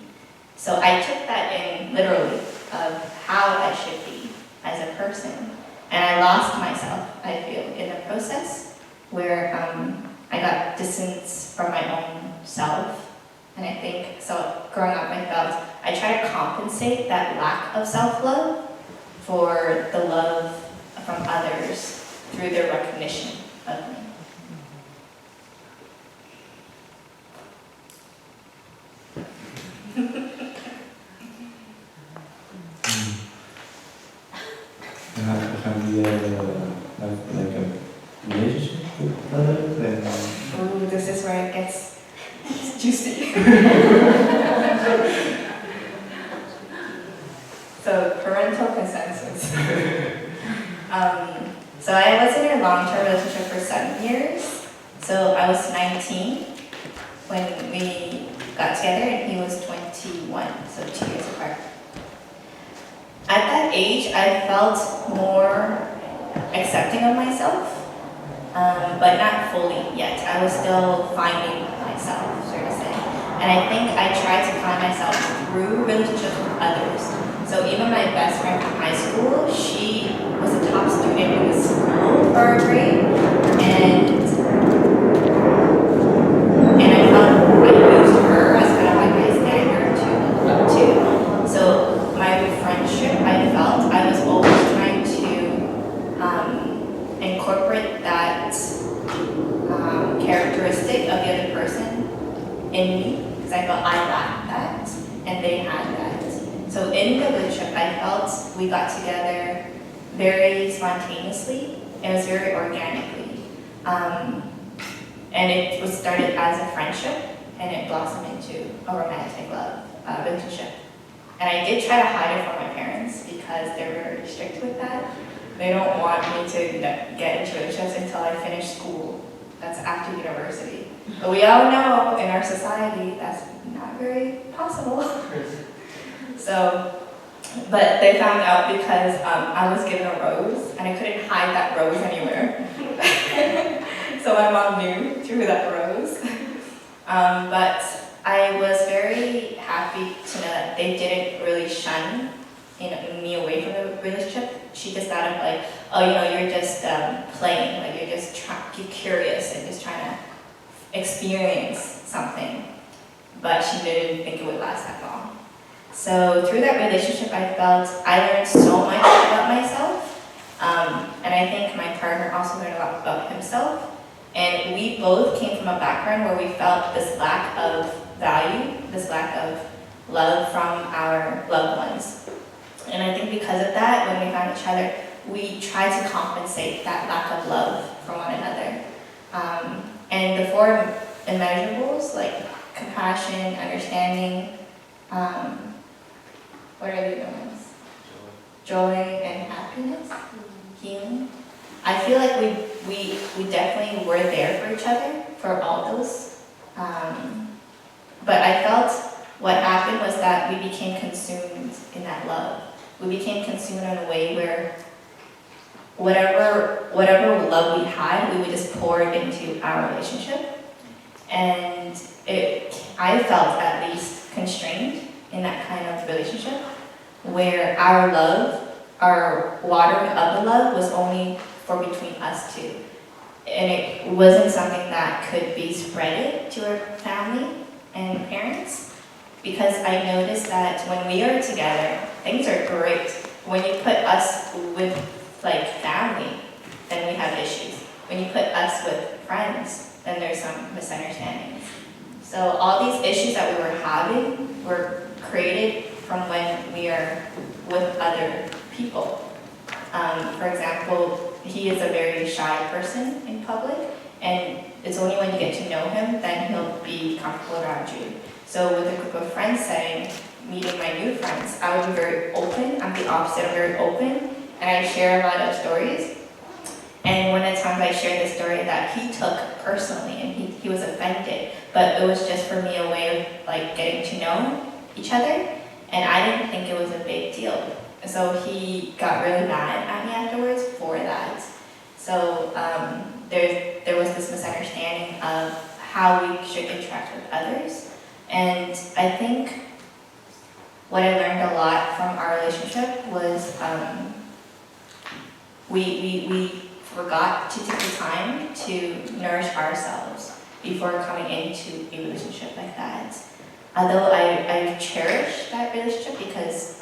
So I took that in literally, of how I should be as a person. And I lost myself, I feel, in the process, where I got distance from my own self. And I think, so growing up, I felt I tried to compensate that lack of self-love for the love from others through their recognition of me.
Have you ever have like a relationship with others? And,
Ooh, this is where it gets juicy. So, parental consensus. So I was in a long-term relationship for 7 years. So I was 19 when we got together and he was 21, so 2 years apart. At that age, I felt more accepting of myself, but not fully yet. I was still finding myself, so to say. And I think I tried to find myself through relationships with others. So even my best friend from high school, she was a top student in the school for her grade, and I felt I used her as kind of like my standard to look up to. So my friendship, I felt I was always trying to incorporate that characteristic of the other person in me, because I felt I lacked that, and they had that. So in the relationship, I felt we got together very spontaneously. It was very organically. And it was started as a friendship, and it blossomed into a romantic love relationship. And I did try to hide it from my parents because they're very strict with that. They don't want me to get into relationships until I finish school. That's after university. But we all know in our society that's not very possible. So, but they found out because I was given a rose and I couldn't hide that rose anywhere. So my mom knew through that rose. But I was very happy to know that they didn't really shun me away from the relationship. She just thought of like, oh, you're just playing, like you're just you're curious and just trying to experience something. But she didn't think it would last that long. So through that relationship, I felt I learned so much about myself, and I think my partner also learned a lot about himself. And we both came from a background where we felt this lack of value, this lack of love from our loved ones. And I think because of that, when we found each other, we tried to compensate that lack of love from one another. And the four immeasurables, like compassion, understanding, what are the other ones? Joy and happiness, healing. I feel like we definitely were there for each other for all those. But I felt what happened was that we became consumed in that love. We became consumed in a way where whatever love we had, we would just pour it into our relationship. And I felt at least constrained in that kind of relationship where our love, our watering of the love was only for between us two. And it wasn't something that could be spreaded to our family and parents, because I noticed that when we are together, things are great. When you put us with like family, then we have issues. When you put us with friends, then there's some misunderstandings. So all these issues that we were having were created from when we are with other people. For example, he is a very shy person in public, and it's only when you get to know him then he'll be comfortable around you. So with a group of friends setting, meeting my new friends, I would be very open. I'm the opposite, I'm very open, and I share a lot of stories. And one of the times I shared the story that he took personally, and he was offended. but it was just for me a way of like getting to know each other, and I didn't think it was a big deal. So he got really mad at me afterwards for that. So there was this misunderstanding of how we should interact with others, and I think what I learned a lot from our relationship was we forgot to take the time to nourish ourselves before coming into a relationship like that. Although I cherish that relationship because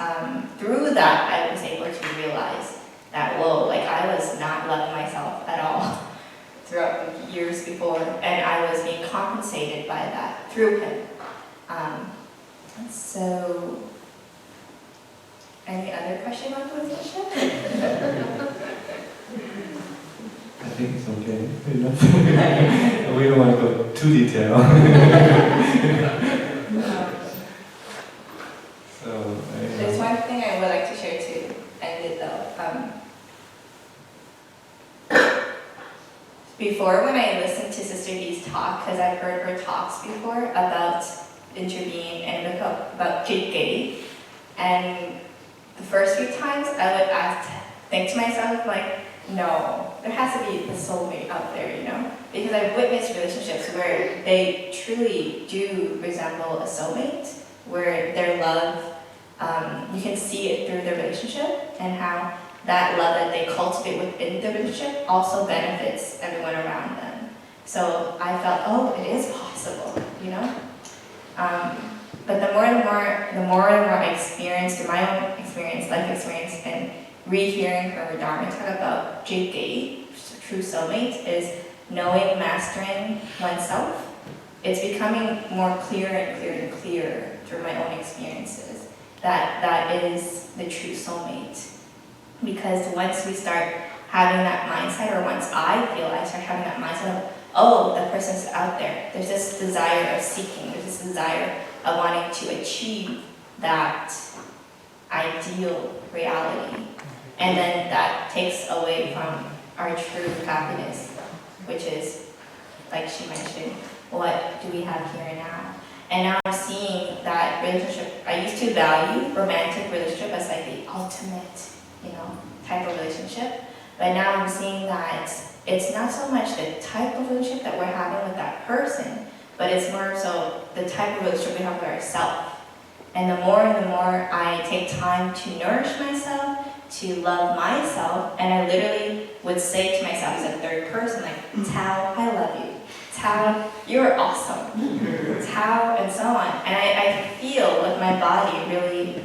through that I was able to realize that, whoa, like I was not loving myself at all throughout the years before, and I was being compensated by that through him. So, any other question on the relationship?
I think it's okay. We don't want to go too detailed. So,
There's one thing I would like to share to end it though. Before, when I listened to Sister Dee's talk, because I've heard her talks before about interbeing and about Jigay, and the first few times I would think to myself like, no, there has to be a soulmate out there, you know? Because I've witnessed relationships where they truly do resemble a soulmate, where their love, you can see it through their relationship, and how that love that they cultivate within the relationship also benefits everyone around them. So I felt, oh, it is possible, you know? But the more I experienced, through my own experience, life experience, and rehearing her Dharma talk about Jigay, true soulmate, is knowing, mastering oneself. It's becoming more clearer and clearer and clearer through my own experiences that is the true soulmate. Because once we start having that mindset, or once I start having that mindset of, oh, the person's out there, there's this desire of seeking, there's this desire of wanting to achieve that ideal reality. And then that takes away from our true happiness, which is, like she mentioned, what do we have here and now? And now I'm seeing that relationship. I used to value romantic relationship as like the ultimate, type of relationship. But now I'm seeing that it's not so much the type of relationship that we're having with that person, but it's more so the type of relationship we have with ourselves. And the more I take time to nourish myself, to love myself, and I literally would say to myself as a third person, like, Tao, I love you. Tao, you're awesome. Tao, and so on. And I feel like my body really,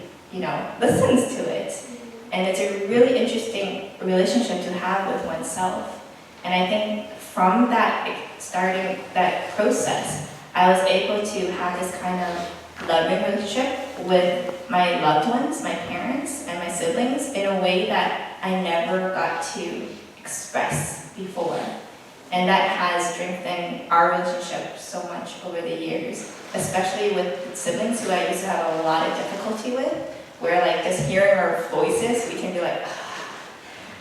listens to it. And it's a really interesting relationship to have with oneself. And I think from that, starting that process, I was able to have this kind of loving relationship with my loved ones, my parents, and my siblings in a way that I never got to express before. And that has strengthened our relationship so much over the years, especially with siblings who I used to have a lot of difficulty with, where like just hearing our voices, we can be like,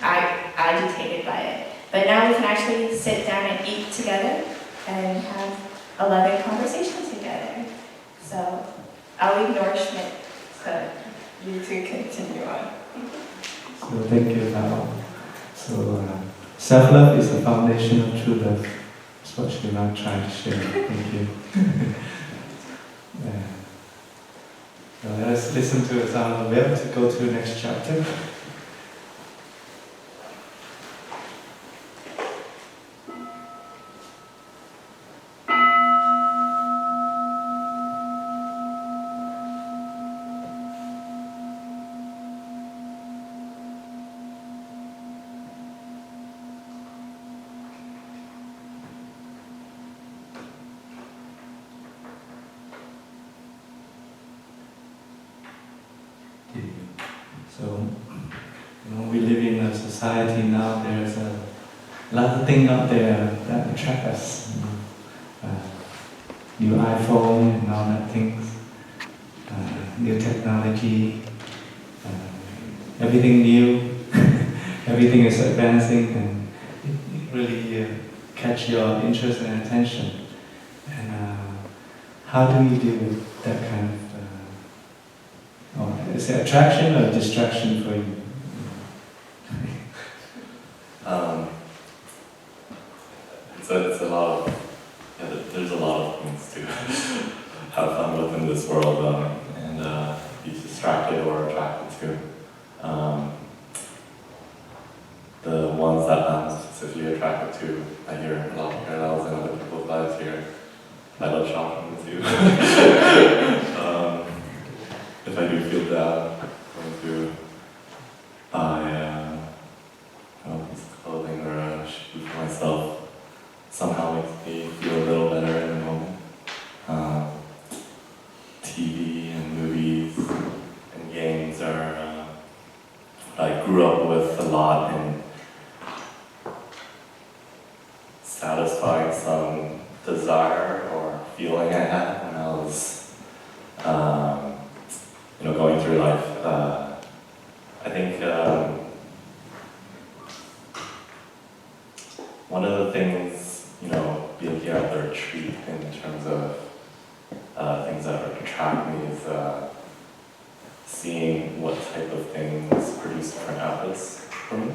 agitated by it. But now we can actually sit down and eat together and have a loving conversation together. So I'll leave nourishment so you two continue on.
So thank you, Tao. So self-love is the foundation of true love. That's what she's now trying to share. Thank you. Yeah. So let us listen to the sound of the bell to go to the next chapter. So, we live in a society now, there's a lot of things out there that attract us. New iPhone and all that things, new technology, everything new, everything is advancing, and it really catch your interest and attention. And how do you deal with that kind of, is it attraction or distraction for you?
It's a lot of, there's a lot of things to have fun with in this world and be distracted or attracted to. The ones that I'm specifically attracted to, I hear a lot of parallels in other people's lives here. I love shopping too. If I do feel down, I'm going to buy a piece of clothing or a shoe for myself. Somehow makes me feel a little better in the moment. TV and movies and games are what I grew up with a lot, and satisfying some desire or feeling I had when I was, going through life. I think one of the things, being here at the retreat in terms of things that attract me is seeing what type of things produce different outputs for me.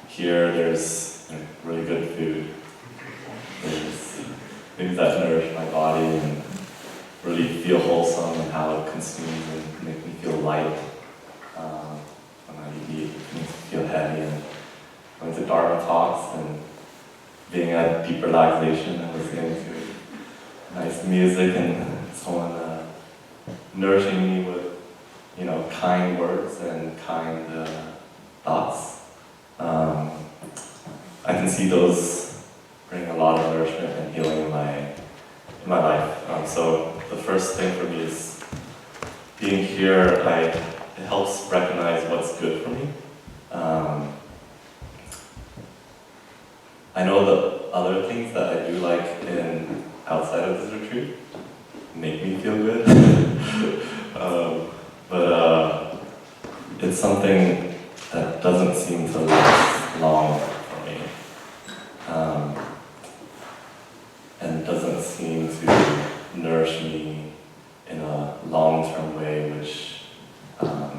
Here there's really good food. There's things that nourish my body and really feel wholesome, and how it consumes and make me feel light. When I eat, it makes me feel heavy. And going to Dharma talks and being at deep relaxation and listening to nice music and someone nourishing me with, kind words and kind thoughts. I can see those bring a lot of nourishment and healing in my life. So the first thing for me is being here. It helps recognize what's good for me. I know the other things that I do like outside of this retreat make me feel good. But it's something that doesn't seem to last long for me. And doesn't seem to nourish me in a long-term way, which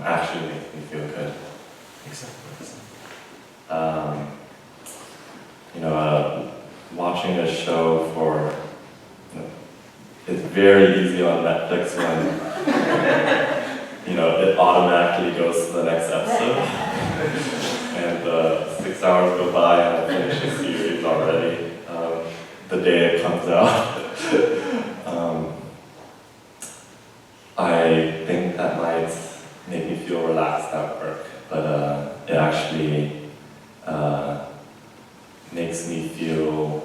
actually makes me feel good.
Exactly.
Watching a show it's very easy on Netflix when it automatically goes to the next episode, and 6 hours go by and I finish a series already the day it comes out. I think that might make me feel relaxed at work, but it actually makes me feel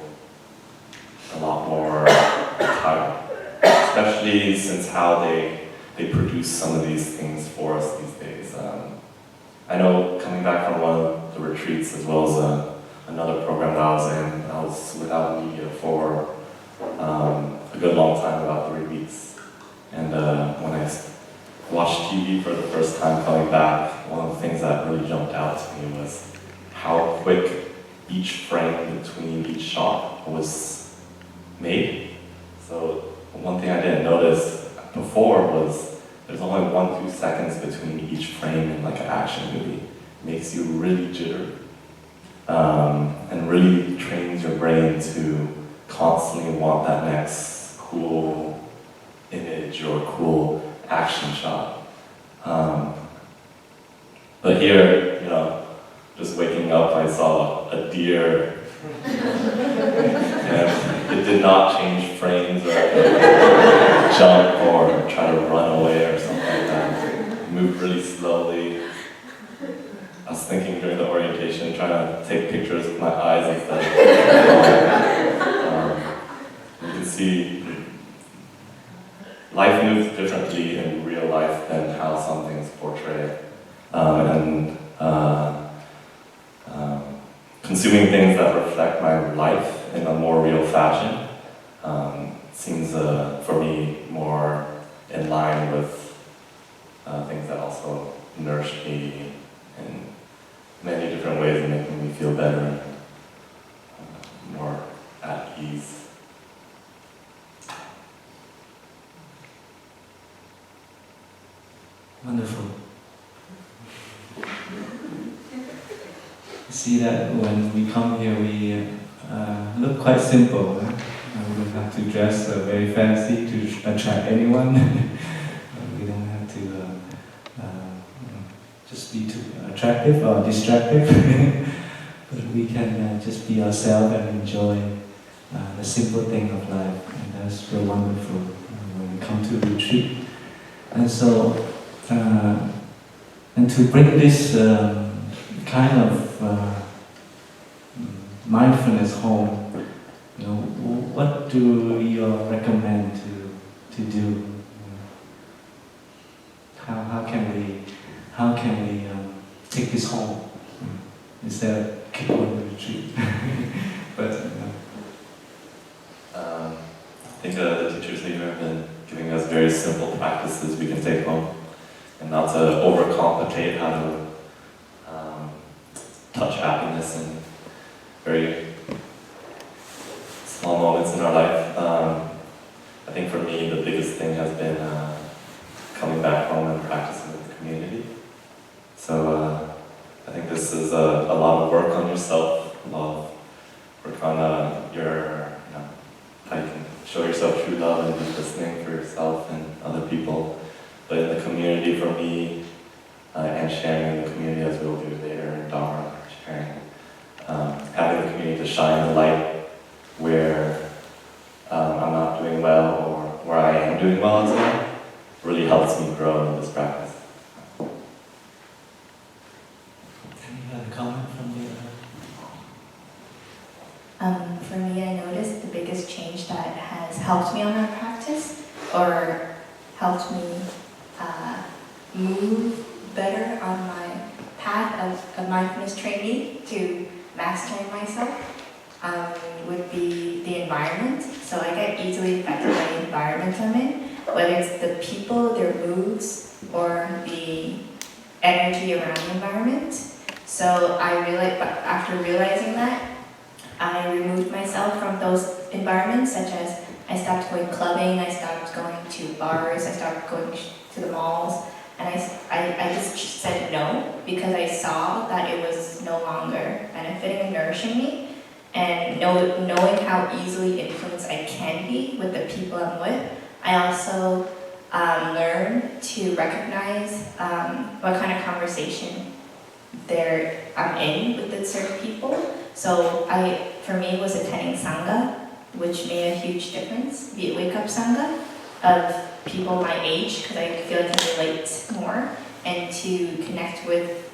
a lot more tired, especially since how they produce some of these things for us these days. I know coming back from one of the retreats as well as another program that I was in, I was without media for a good long time, about 3 weeks. And when I watched TV for the first time coming back, one of the things that really jumped out to me was how quick each frame between each shot was made. So one thing I didn't notice before was there's only 1-2 seconds between each frame in like an action movie. It makes you really jittery. And really trains your brain to constantly want that next cool image or cool action shot. But here, just waking up, I saw a deer, and it did not change frames or jump or try to run away or something like that. It moved really slowly. I was thinking during the orientation, trying to take pictures with my eyes instead. You can see life moves differently in real life than how something's portrayed. Consuming things that reflect my life in a more real fashion seems, for me, more in line with things that also nourish me in many different ways and making me feel better and more at ease.
Wonderful. See that when we come here, we look quite simple. Right? We don't have to dress very fancy to attract anyone. We don't have to just be too attractive or distractive. But we can just be ourselves and enjoy the simple thing of life. And that's real wonderful when we come to retreat. And so, and to bring this kind of mindfulness home, you know, what do you recommend to do? How can we take this home instead of keep on the retreat? But
I think the teachers here have been giving us very simple practices we can take home, and not to overcomplicate how to touch happiness in very small moments in our life. I think for me, the biggest thing has been coming back home and practicing with the community. So I think this is a lot of work on yourself, a lot of work on your, how you can show yourself true love and be listening for yourself and other people. But in the community, for me, and sharing in the community as we'll do later in Dharma, sharing, having the community to shine the light where I'm not doing well or where I am doing well as well, really helps me grow in this practice.
any other comment from you?
For me, I noticed the biggest change that has helped me on our practice, or helped me move better on my path of mindfulness trainee to mastering myself, would be the environment. So I get easily affected by the environment I'm in, whether it's the people, their moods, or the energy around the environment. So I realized, after realizing that, I removed myself from those environments, such as I stopped going clubbing, I stopped going to bars, I stopped going to the malls, and I just said no, because I saw that it was no longer benefiting and nourishing me, and knowing how easily influenced I can be with the people I'm with. I also learned to recognize what kind of conversation I'm in with the certain people. So for me, it was attending Sangha, which made a huge difference, be it Wake Up Sangha, of people my age, because I feel like I can relate more, and to connect with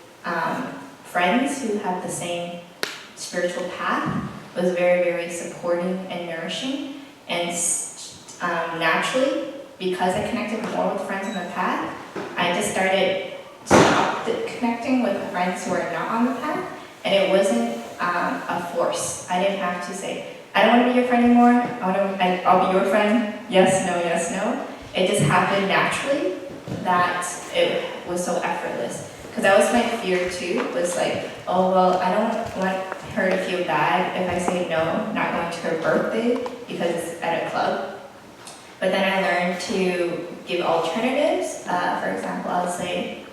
friends who have the same spiritual path was very, very supporting and nourishing. And naturally, because I connected more with friends on the path, I just started stopped connecting with friends who are not on the path, and it wasn't a force. I didn't have to say, I don't want to be your friend anymore, I'll be your friend, yes, no. It just happened naturally that it was so effortless. Because that was my fear too, was like, oh well, I don't want her to feel bad if I say no, not going to her birthday because it's at a club. But then I learned to give alternatives. For example, I'll say,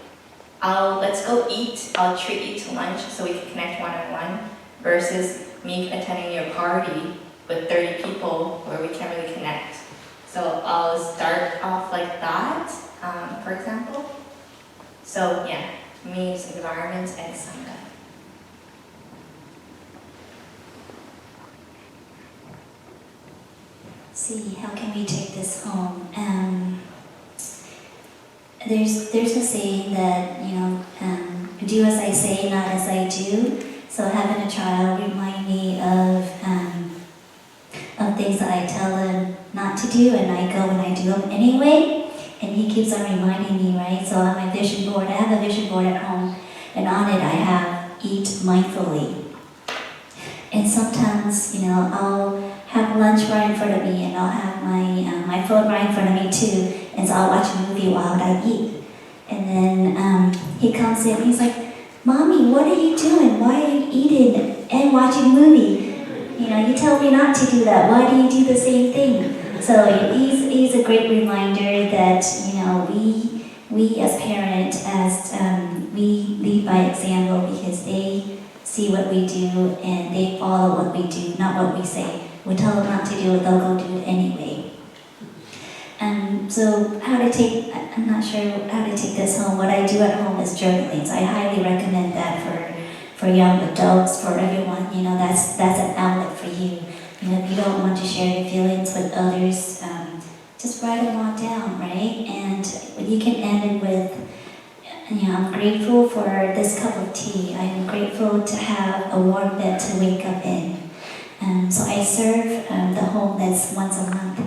let's go eat, I'll treat you to lunch so we can connect one-on-one, versus me attending your party with 30 people where we can't really connect. So I'll start off like that, for example. So yeah, me, environment, and Sangha.
See, how can we take this home? There's a saying that, do as I say, not as I do. So having a child remind me of things that I tell him not to do, and I go and I do them anyway. And he keeps on reminding me, right? So on my vision board, I have a vision board at home, and on it I have eat mindfully. And sometimes, I'll have lunch right in front of me, and I'll have my phone right in front of me too, and so I'll watch a movie while I eat. And then he comes in, he's like, "Mommy, what are you doing? Why are you eating and watching a movie?" you tell me not to do that. Why do you do the same thing? So he's a great reminder that, we as parents, we lead by example because they see what we do and they follow what we do, not what we say. We tell them not to do it, they'll go do it anyway. So I'm not sure how to take this home. What I do at home is journaling. So I highly recommend that for young adults, for everyone. That's an outlet for you. If you don't want to share your feelings with others, just write them all down, right? And you can end it with, I'm grateful for this cup of tea. I am grateful to have a warm bed to wake up in. So I serve the homeless once a month,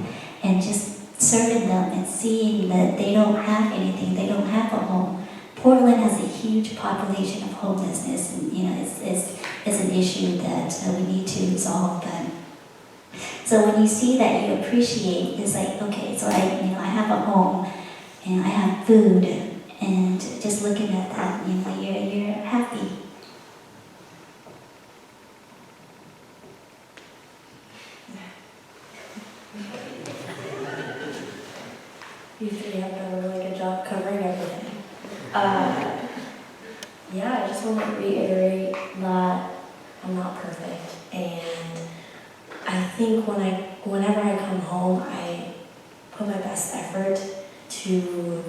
and just serving them and seeing that they don't have anything, they don't have a home. Portland has a huge population of homelessness, and it's an issue that we need to resolve. But so when you see that, you appreciate. It's like, okay, so I have a home and I have food, and just looking at that, you're happy.
You three have done a really good job covering everything. I just want to reiterate that I'm not perfect, and I think whenever I come home, I put my best effort to,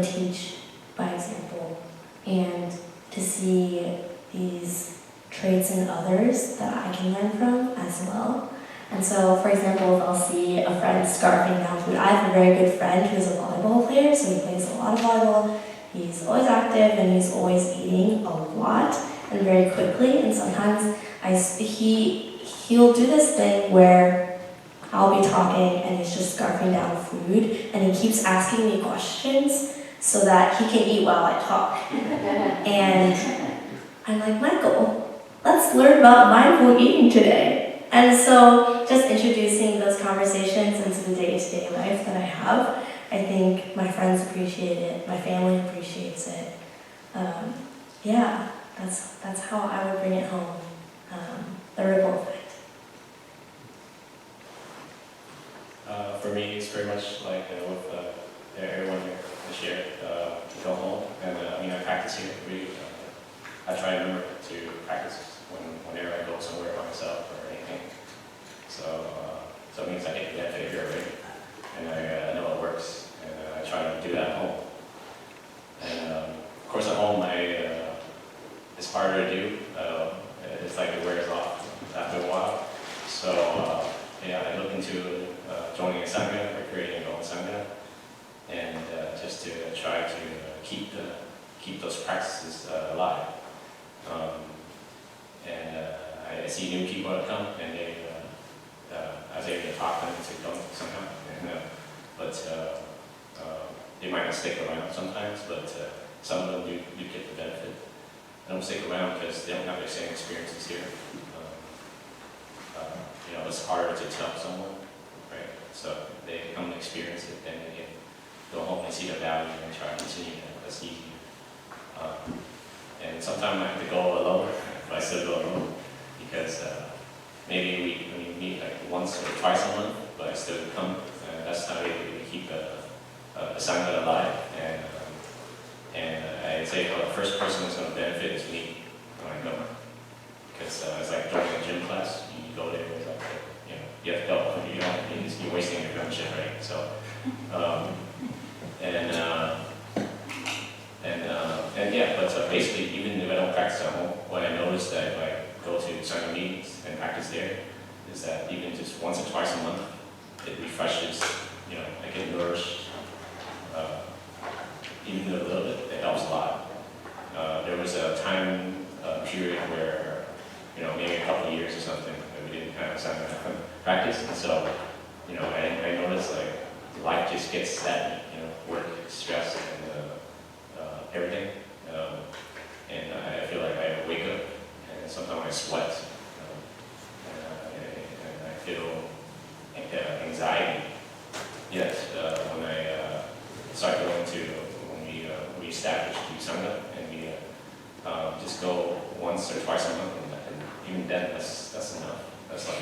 teach by example, and to see these traits in others that I can learn from as well. And so, for example, if I'll see a friend scarfing down food, I have a very good friend who's a volleyball player, so he plays a lot of volleyball. He's always active and he's always eating a lot and very quickly. And sometimes he'll do this thing where I'll be talking and he's just scarfing down food, and he keeps asking me questions so that he can eat while I talk. And I'm like, Michael, let's learn about mindful eating today. And so just introducing those conversations into the day-to-day life that I have, I think my friends appreciate it, my family appreciates it. That's how I would bring it home, the ripple effect.
For me, it's very much like with everyone here, I share, go home, and I practice here. I try to remember to practice whenever I go somewhere by myself or anything. So it means I get the benefit here already, and I know it works, and I try to do that at home. And of course at home, it's harder to do. It's like it wears off after a while. So I look into joining a sangha or creating my own sangha, and just to try to keep those practices alive. I see new people that come, and I was able to talk them to come somehow. But they might not stick around sometimes, but some of them do get the benefit. They don't stick around because they don't have the same experiences here. It's harder to tell someone, right? So they come and experience it, then they can go home and see the value and try to continue that. That's easy. And sometimes I have to go alone, but I still go alone because maybe we meet like once or twice a month, but I still come. That's how we keep a sangha alive. And I'd say the first person who's going to benefit is me when I go. Because it's like joining a gym class. You go there, it's like, you have to go. You're wasting your membership, right? So, but basically, even if I don't practice at home, what I notice that if I go to sangha meetings and practice there, is that even just once or twice a month, it refreshes. I get nourished. Even a little bit, it helps a lot. There was a time period where, maybe a couple of years or something, that we didn't have sangha practice, and so, I noticed like life just gets stagnant, work, stress, and everything, and I feel like I wake up, and sometimes I sweat, and I feel anxiety. Yet when I start going to we establish sangha, and we just go once or twice a month, and even then that's enough. That's like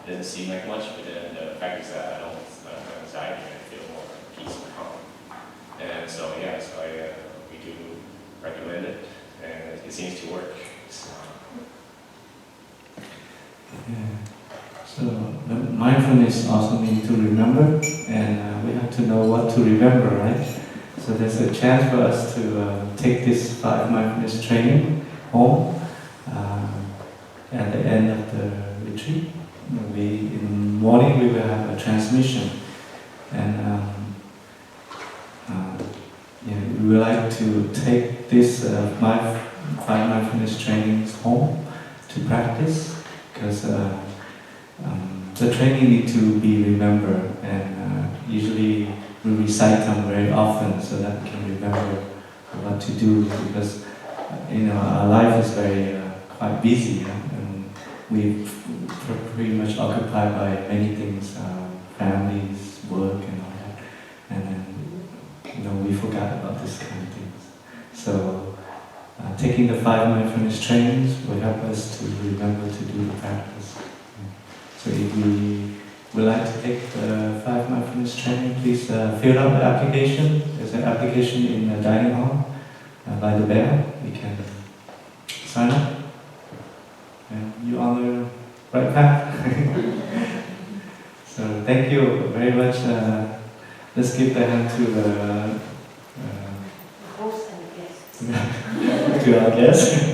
it doesn't seem like much, but then the fact is that I don't have anxiety, I feel more peace and calm. And so, yeah, so we do recommend it, and it seems to work. So,
Yeah. So the mindfulness also means to remember, and we have to know what to remember, right? So there's a chance for us to take this 5 mindfulness training home at the end of the retreat. In the morning we will have a transmission, and we would like to take this 5 mindfulness trainings home to practice, because the training need to be remembered, and usually we recite them very often so that we can remember what to do, because our life is very quite busy, and we're pretty much occupied by many things, families, work, and all that, and then we forgot about this kind of things. So taking the 5 mindfulness trainings will help us to remember to do the practice. So if you would like to take the 5 mindfulness training, please fill out the application. There's an application in the dining hall by the bell. You can sign up. And you're on the right path. So thank you very much. Let's give the hand to the
Host and guests.
to our guests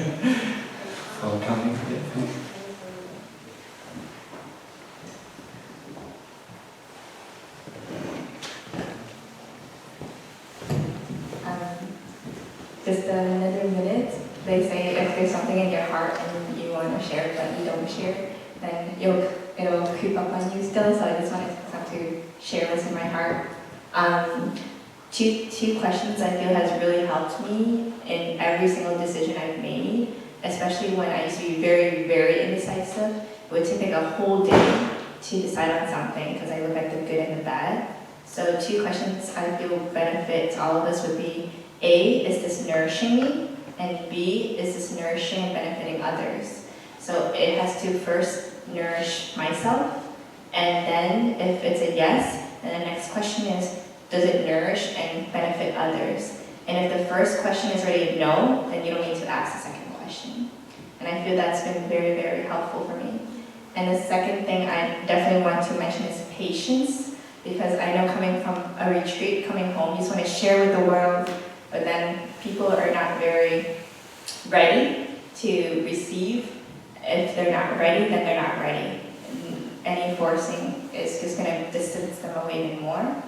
for coming. Yeah, please.
Just another minute. They say if there's something in your heart and you want to share but you don't share, then it'll creep up on you still. So I just wanted to share what's in my heart. Two questions I feel has really helped me in every single decision I've made, especially when I used to be very, very indecisive. It would take like a whole day to decide on something because I look at the good and the bad. So 2 questions I feel benefit to all of us would be, A, is this nourishing me? And B, is this nourishing and benefiting others? So it has to first nourish myself, and then if it's a yes, then the next question is, does it nourish and benefit others? And if the first question is already no, then you don't need to ask the second question. And I feel that's been very, very helpful for me. And the second thing I definitely want to mention is patience, because I know coming from a retreat, coming home, you just want to share with the world, but then people are not very ready to receive. If they're not ready, then they're not ready. And any forcing is just going to distance them away even more.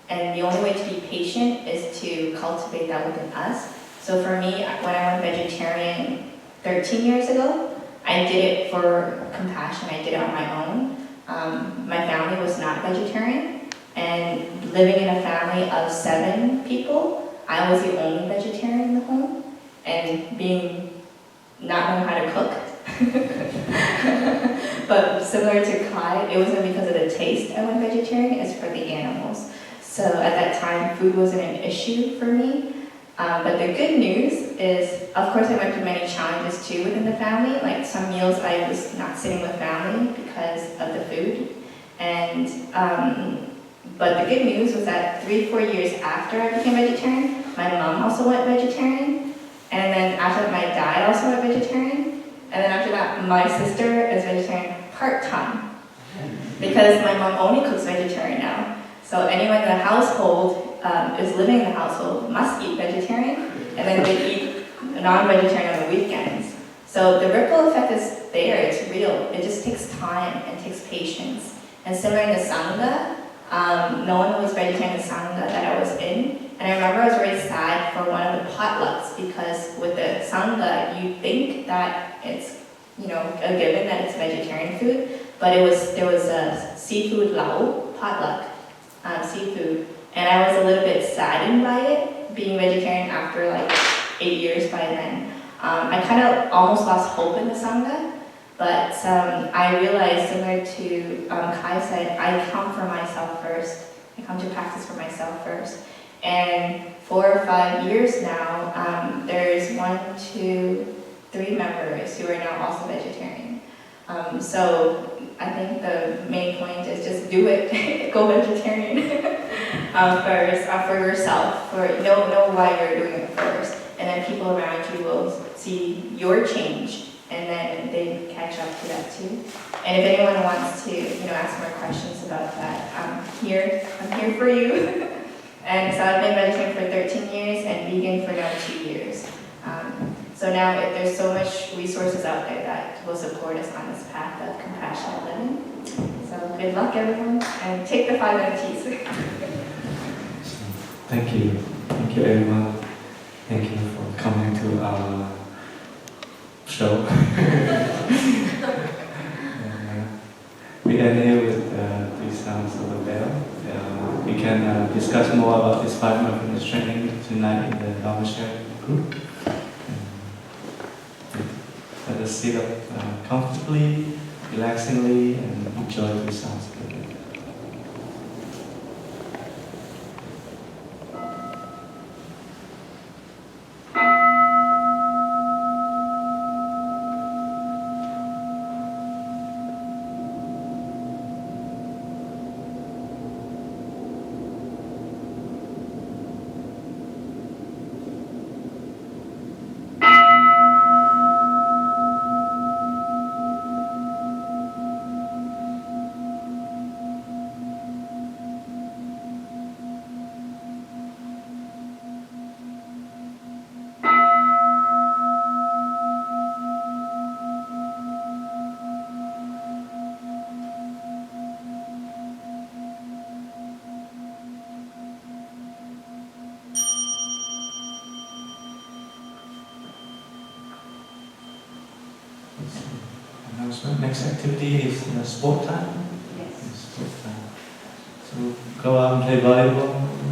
And the only way to be patient is to cultivate that within us. So for me, when I went vegetarian 13 years ago, I did it for compassion. I did it on my own. My family was not vegetarian, and living in a family of 7 people, I was the only vegetarian in the home, and not knowing how to cook. But similar to Kai, it wasn't because of the taste I went vegetarian, it's for the animals. So at that time, food wasn't an issue for me. But the good news is, of course, I went through many challenges too within the family. Like some meals I was not sitting with family because of the food. And but the good news was that 3-4 years after I became vegetarian, my mom also went vegetarian. And then after my dad also went vegetarian. And then after that, my sister is vegetarian part-time. Because my mom only cooks vegetarian now. So anyone in the household is living in the household must eat vegetarian, and then they eat non-vegetarian on the weekends. So the ripple effect is there, it's real. It just takes time and takes patience. And similar in the Sangha, no one was vegetarian in the Sangha that I was in. And I remember I was very sad for one of the potlucks, because with the Sangha, you think that it's a given that it's vegetarian food, but there was a seafood lao potluck, seafood, and I was a little bit saddened by it, being vegetarian after like 8 years by then. I kind of almost lost hope in the Sangha, but I realized, similar to Kai said, I come for myself first. I come to practice for myself first. And 4 or 5 years now, there's 1, 2, 3 members who are now also vegetarian. So I think the main point is just do it, go vegetarian first, for yourself, know why you're doing it first, and then people around you will see your change, and then they catch up to that too. And if anyone wants to, ask more questions about that, I'm here for you. And so I've been vegetarian for 13 years and vegan for now 2 years. So now there's so much resources out there that will support us on this path of compassionate living. So good luck everyone, and take the 5 MTs.
Thank you everyone. Thank you for coming to our show. We end here with 3 sounds of the bell. We can discuss more about this 5 mindfulness training tonight in the Dharma sharing group. Let us sit up comfortably, relaxingly, and enjoy the sounds of the bell. Announcement. Next activity is sport time.
Yes.
Sport time. So go out and play volleyball.